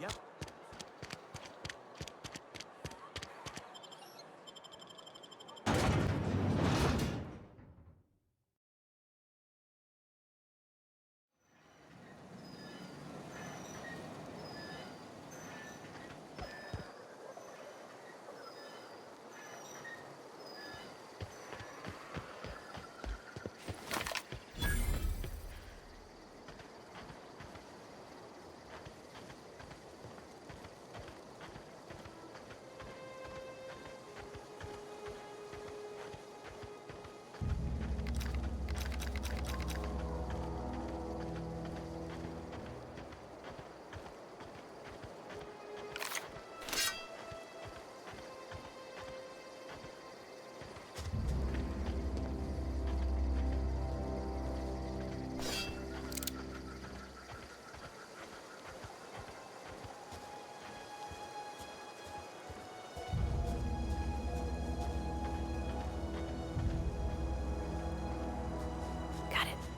Yep.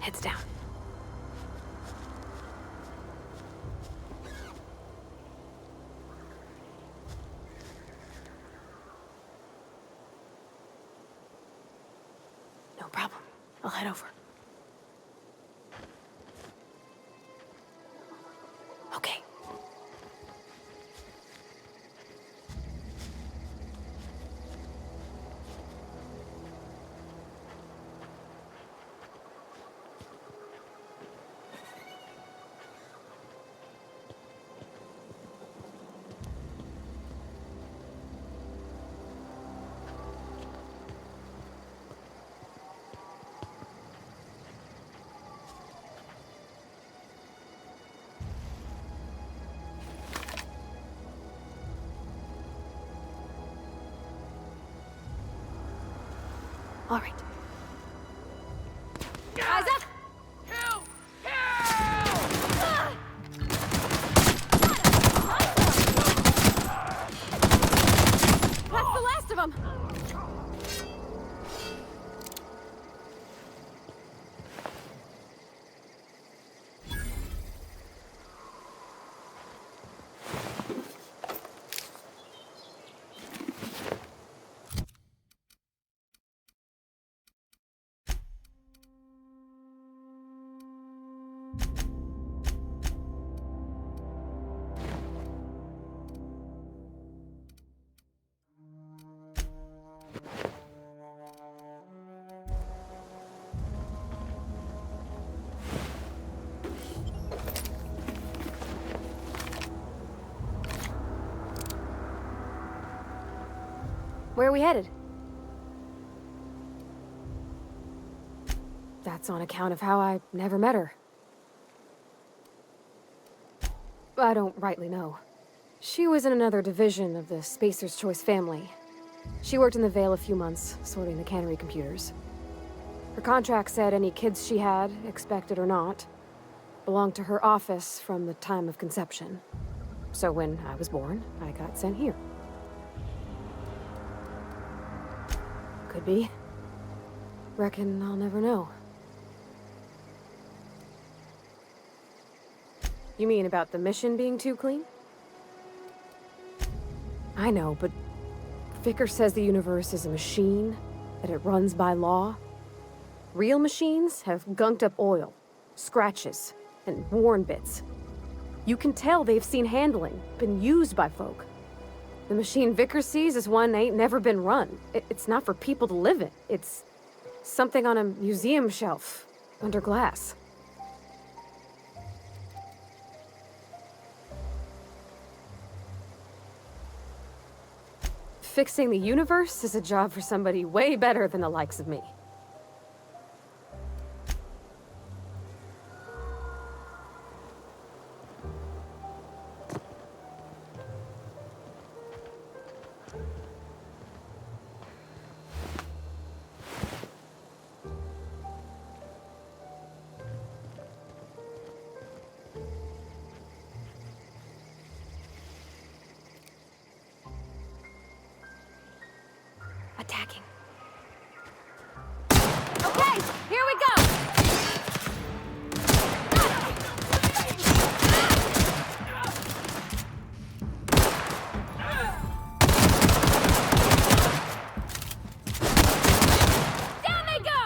Heads down. No problem. I'll head over. Okay. All right. Eyes up! Help! That's the last of them! Where are we headed? That's on account of how I never met her. I don't rightly know. She was in another division of the Spacer's Choice family. She worked in the Vale a few months, sorting the cannery computers. Her contract said any kids she had, expected or not, belonged to her office from the time of conception. So when I was born, I got sent here. Could be. Reckon I'll never know. You mean about the mission being too clean? I know, but Vickers says the universe is a machine, that it runs by law. Real machines have gunked up oil, scratches, and worn bits. You can tell they've seen handling, been used by folk. The machine Vickers sees is one ain't never been run. It's not for people to live in. It's something on a museum shelf, under glass. Fixing the universe is a job for somebody way better than the likes of me. Attacking. Okay, here we go! Down they go!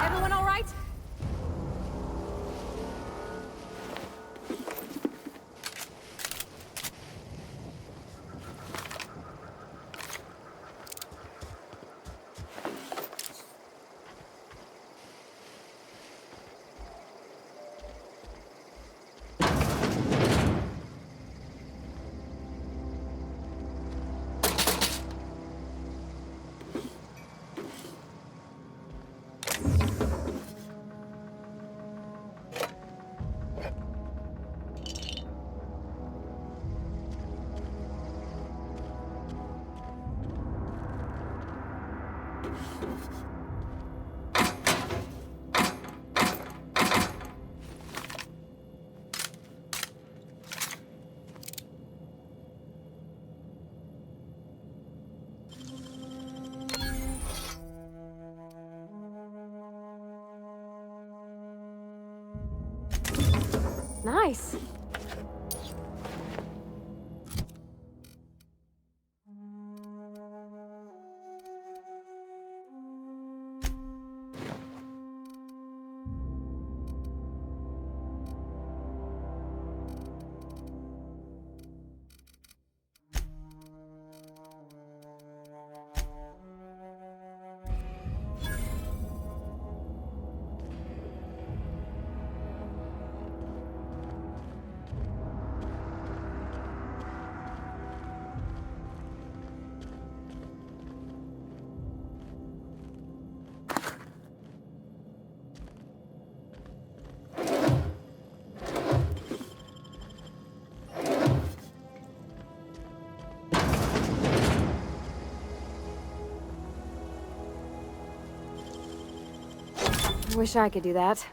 Everyone all right? Nice. I wish I could do that.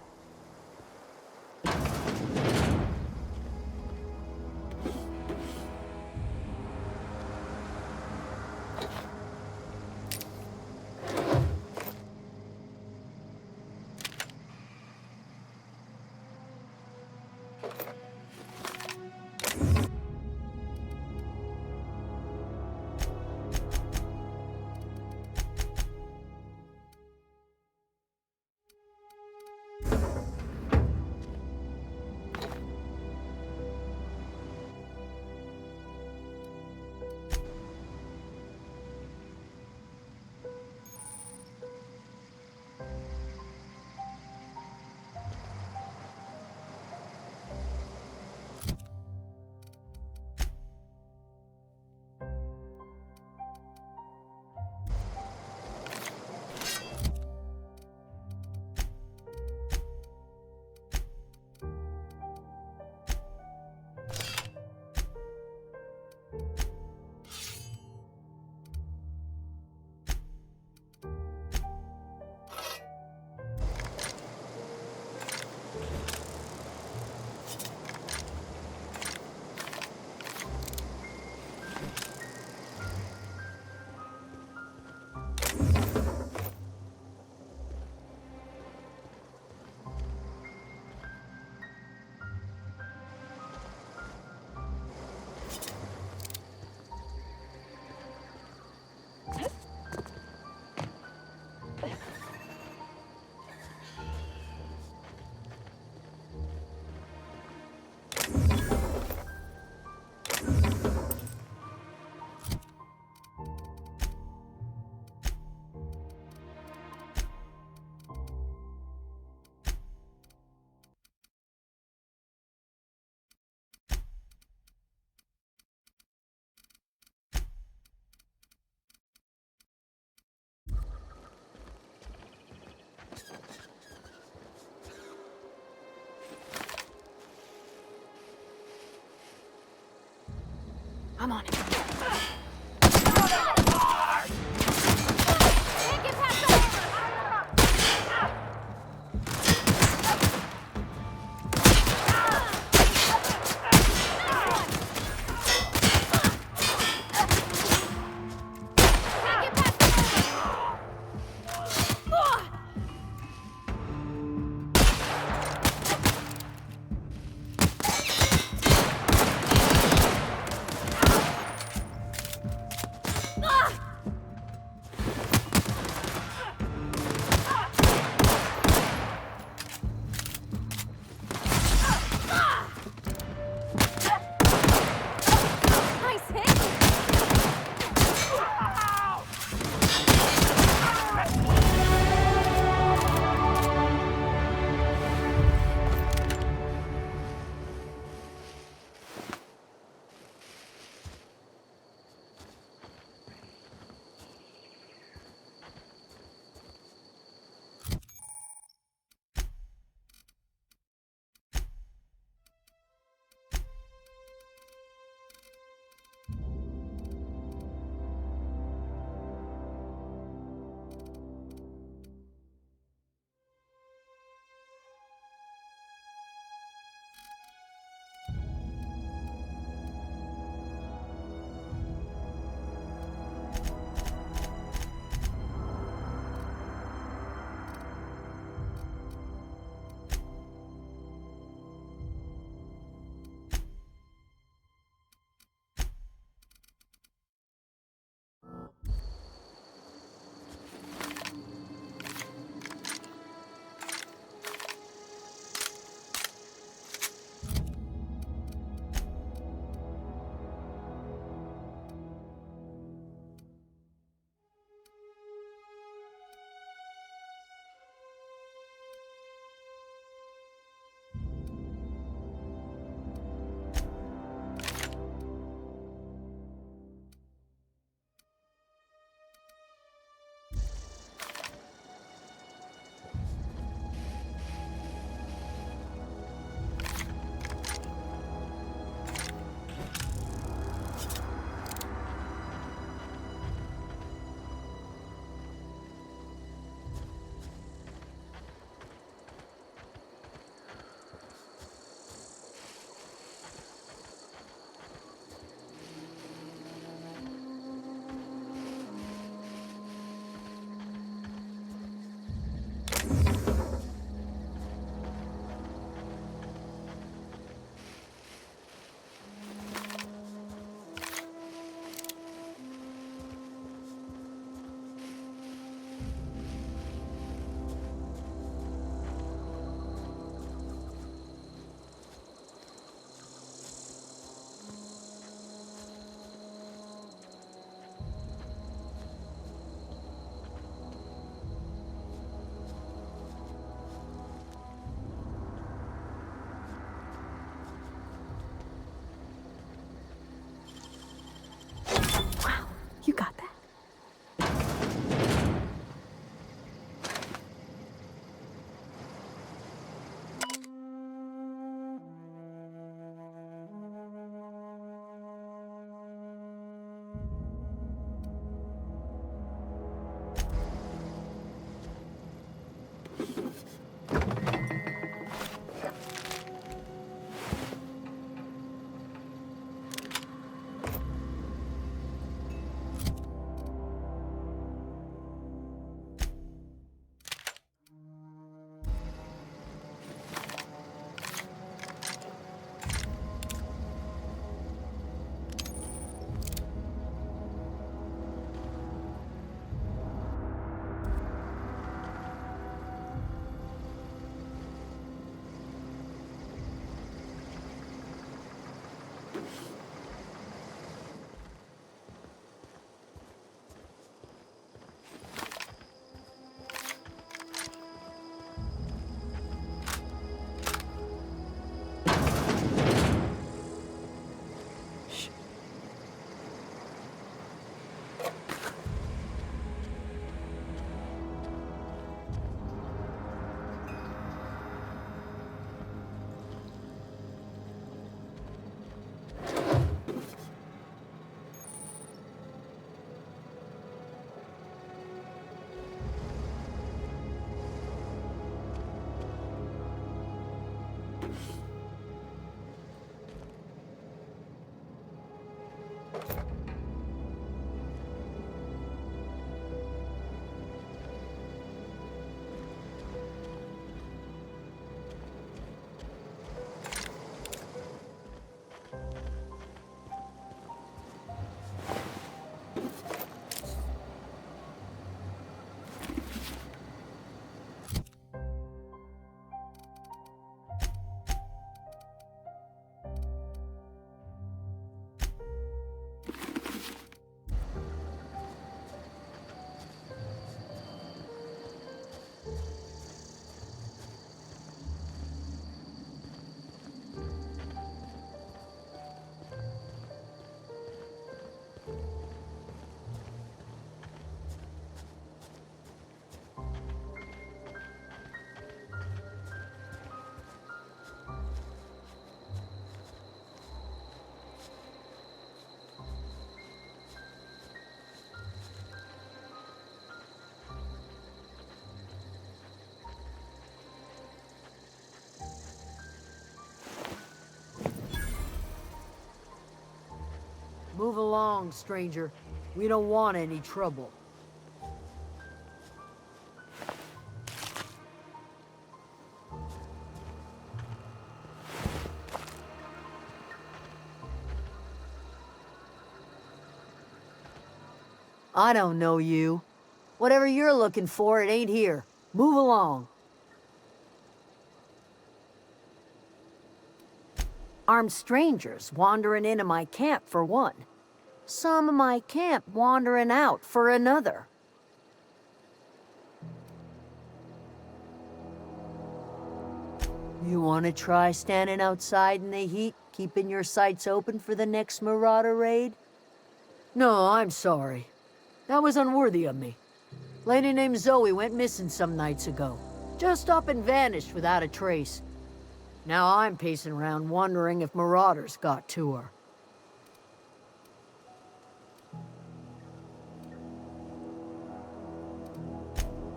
I'm on it. Move along, stranger. We don't want any trouble. I don't know you. Whatever you're looking for, it ain't here. Move along. Armed strangers wandering into my camp for one. Some of my camp wandering out for another. You want to try standing outside in the heat, keeping your sights open for the next Marauder raid? No, I'm sorry. That was unworthy of me. Lady named Zoe went missing some nights ago. Just up and vanished without a trace. Now I'm pacing around wondering if Marauders got to her.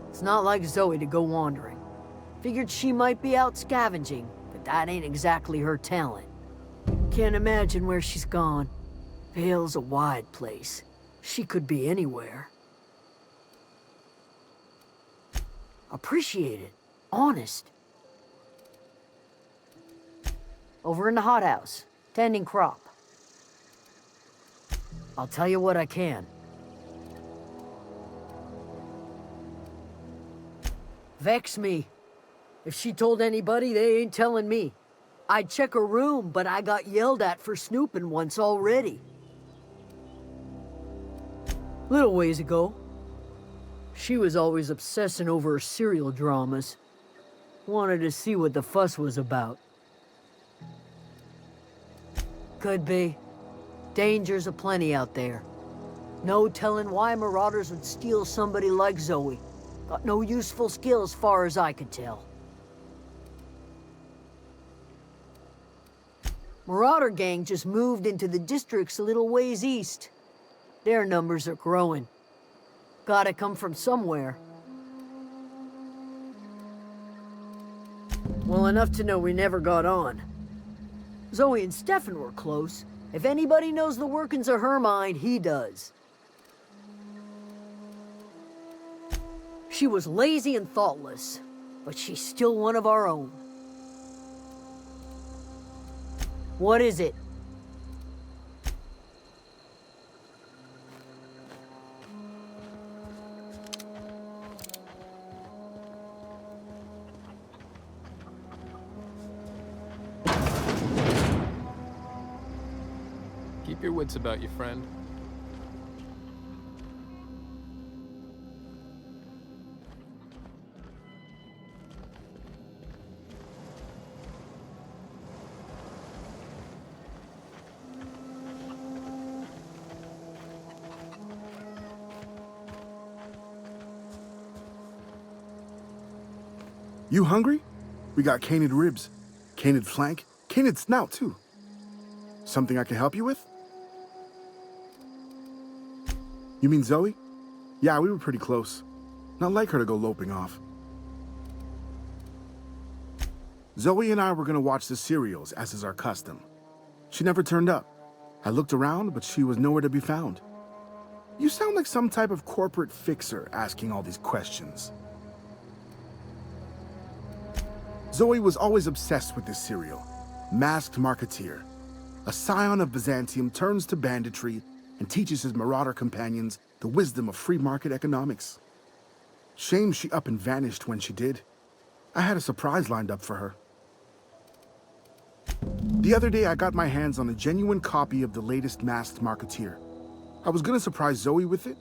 It's not like Zoe to go wandering. Figured she might be out scavenging, but that ain't exactly her talent. Can't imagine where she's gone. Vale's a wide place. She could be anywhere. Appreciate it. Honest. Over in the hothouse, tending crop. I'll tell you what I can. Vex me. If she told anybody, they ain't telling me. I'd check her room, but I got yelled at for snooping once already. Little ways ago, she was always obsessing over her serial dramas. Wanted to see what the fuss was about. Could be. Dangers aplenty out there. No telling why Marauders would steal somebody like Zoe. Got no useful skill as far as I could tell. Marauder gang just moved into the districts a little ways east. Their numbers are growing. Gotta come from somewhere. Well, enough to know we never got on. Zoe and Stefan were close. If anybody knows the workings of her mind, he does. She was lazy and thoughtless, but she's still one of our own. What is it? Keep your wits about you, friend. You hungry? We got canid ribs, canid flank, canid snout, too. Something I can help you with? You mean Zoe? Yeah, we were pretty close. Not like her to go loping off. Zoe and I were gonna watch the serials, as is our custom. She never turned up. I looked around, but she was nowhere to be found. You sound like some type of corporate fixer asking all these questions. Zoe was always obsessed with this serial. Masked Marketeer. A scion of Byzantium turns to banditry and teaches his marauder companions the wisdom of free market economics. Shame she up and vanished when she did. I had a surprise lined up for her. The other day I got my hands on a genuine copy of the latest Masked Marketeer. I was gonna surprise Zoe with it,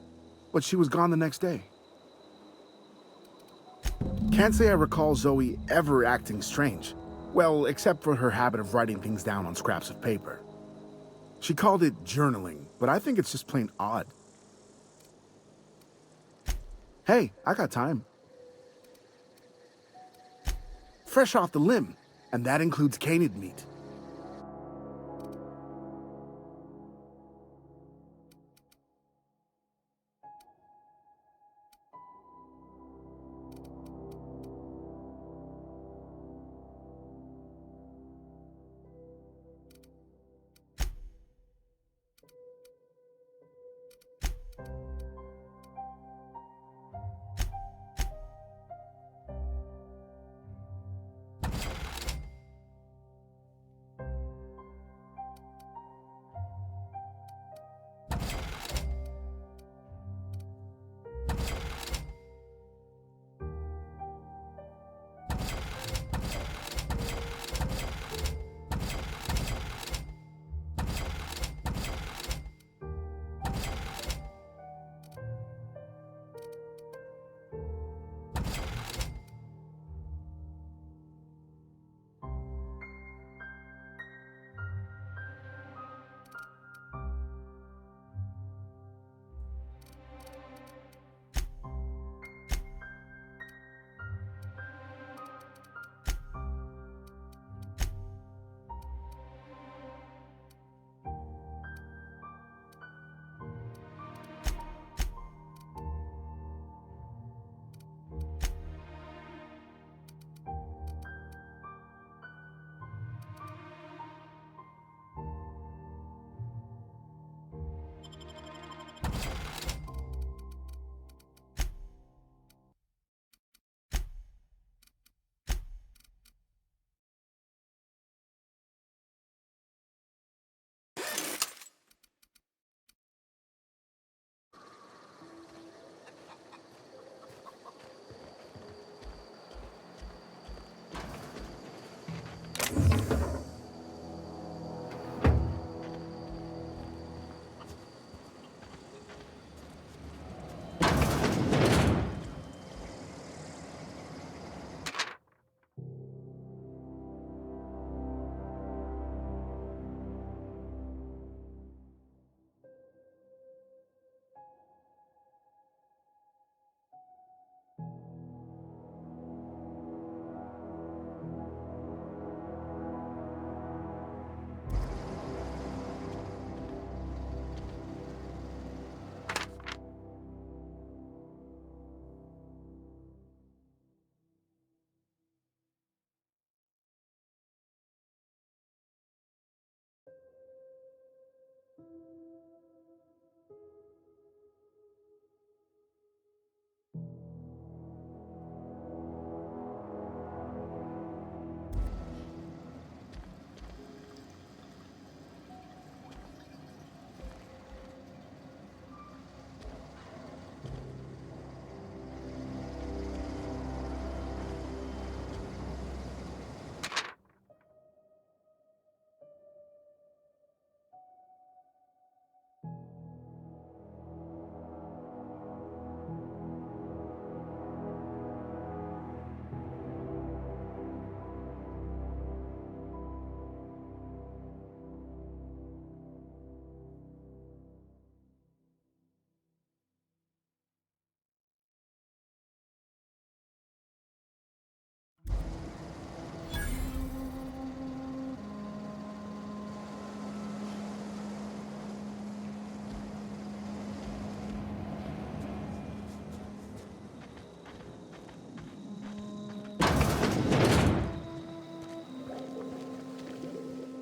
but she was gone the next day. Can't say I recall Zoe ever acting strange. Well, except for her habit of writing things down on scraps of paper. She called it journaling, but I think it's just plain odd. Hey, I got time. Fresh off the limb, and that includes canid meat.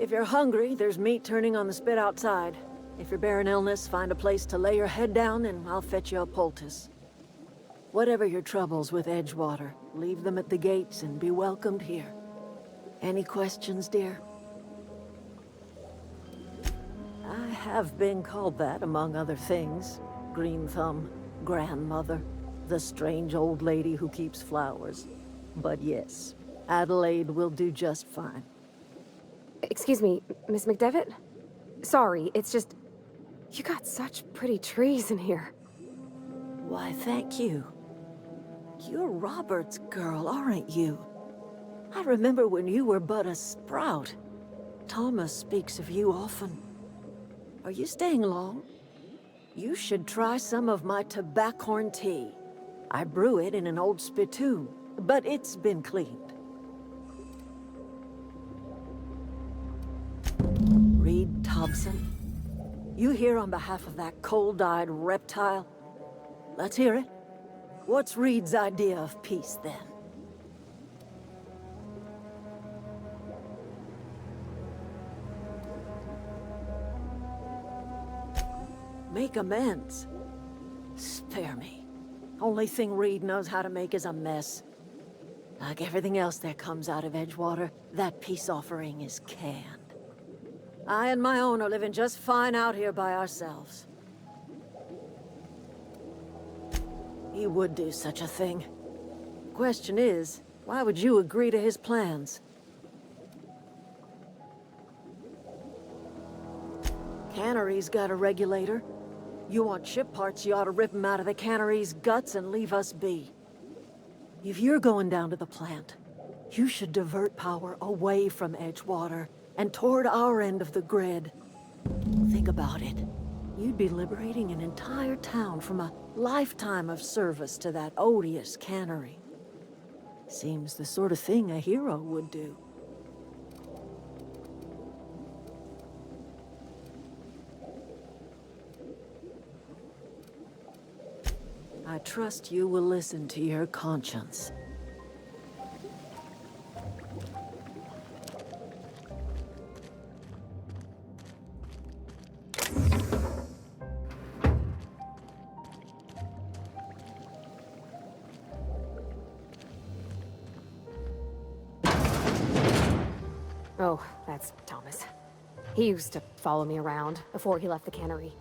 If you're hungry, there's meat turning on the spit outside. If you're bearing illness, find a place to lay your head down and I'll fetch you a poultice. Whatever your troubles with Edgewater, leave them at the gates and be welcomed here. Any questions, dear? I have been called that, among other things. Green Thumb, grandmother, the strange old lady who keeps flowers. But yes, Adelaide will do just fine. Excuse me, Miss McDevitt? Sorry, it's just... You got such pretty trees in here. Why, thank you. You're Robert's girl, aren't you? I remember when you were but a sprout. Thomas speaks of you often. Are you staying long? You should try some of my tobaccorn tea. I brew it in an old spittoon, but it's been cleaned. Reed Thompson? You here on behalf of that cold-eyed reptile? Let's hear it. What's Reed's idea of peace, then? Make amends? Spare me. Only thing Reed knows how to make is a mess. Like everything else that comes out of Edgewater, that peace offering is canned. I and my own are living just fine out here by ourselves. He would do such a thing. Question is, why would you agree to his plans? Cannery's got a regulator. You want ship parts, you ought to rip them out of the cannery's guts and leave us be. If you're going down to the plant, you should divert power away from Edgewater and toward our end of the grid. Think about it. You'd be liberating an entire town from a lifetime of service to that odious cannery. Seems the sort of thing a hero would do. I trust you will listen to your conscience. Oh, that's Thomas. He used to follow me around before he left the cannery.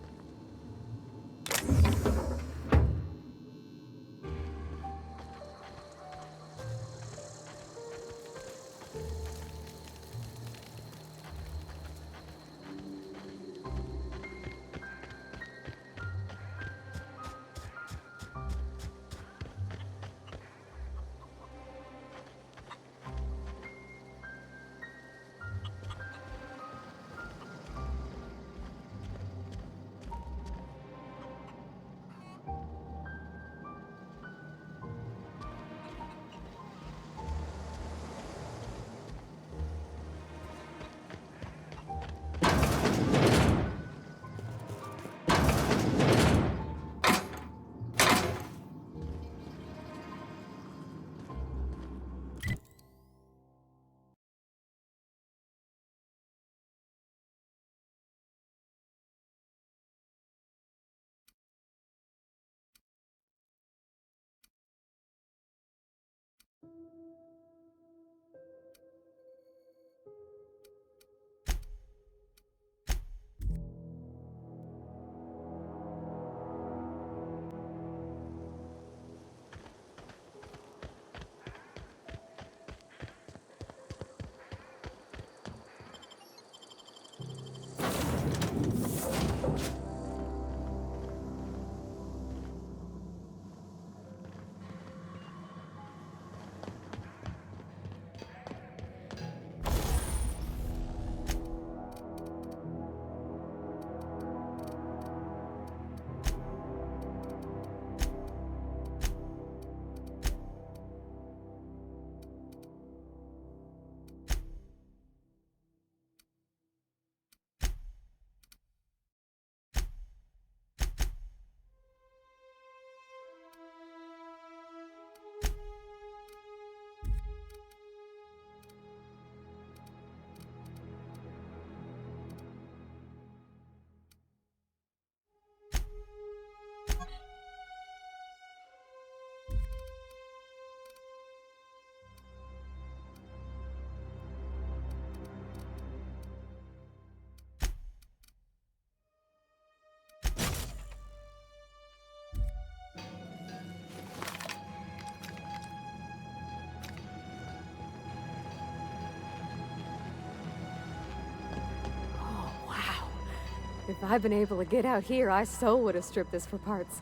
If I'd been able to get out here, I so would have stripped this for parts.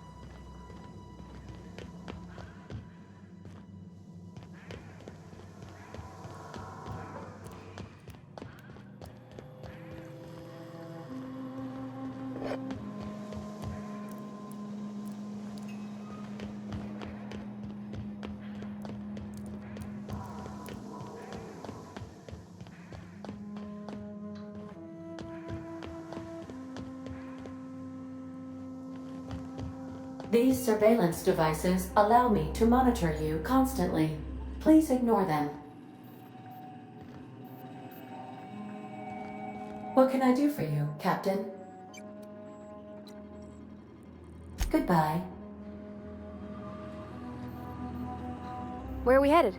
These surveillance devices allow me to monitor you constantly. Please ignore them. What can I do for you, Captain? Goodbye. Where are we headed?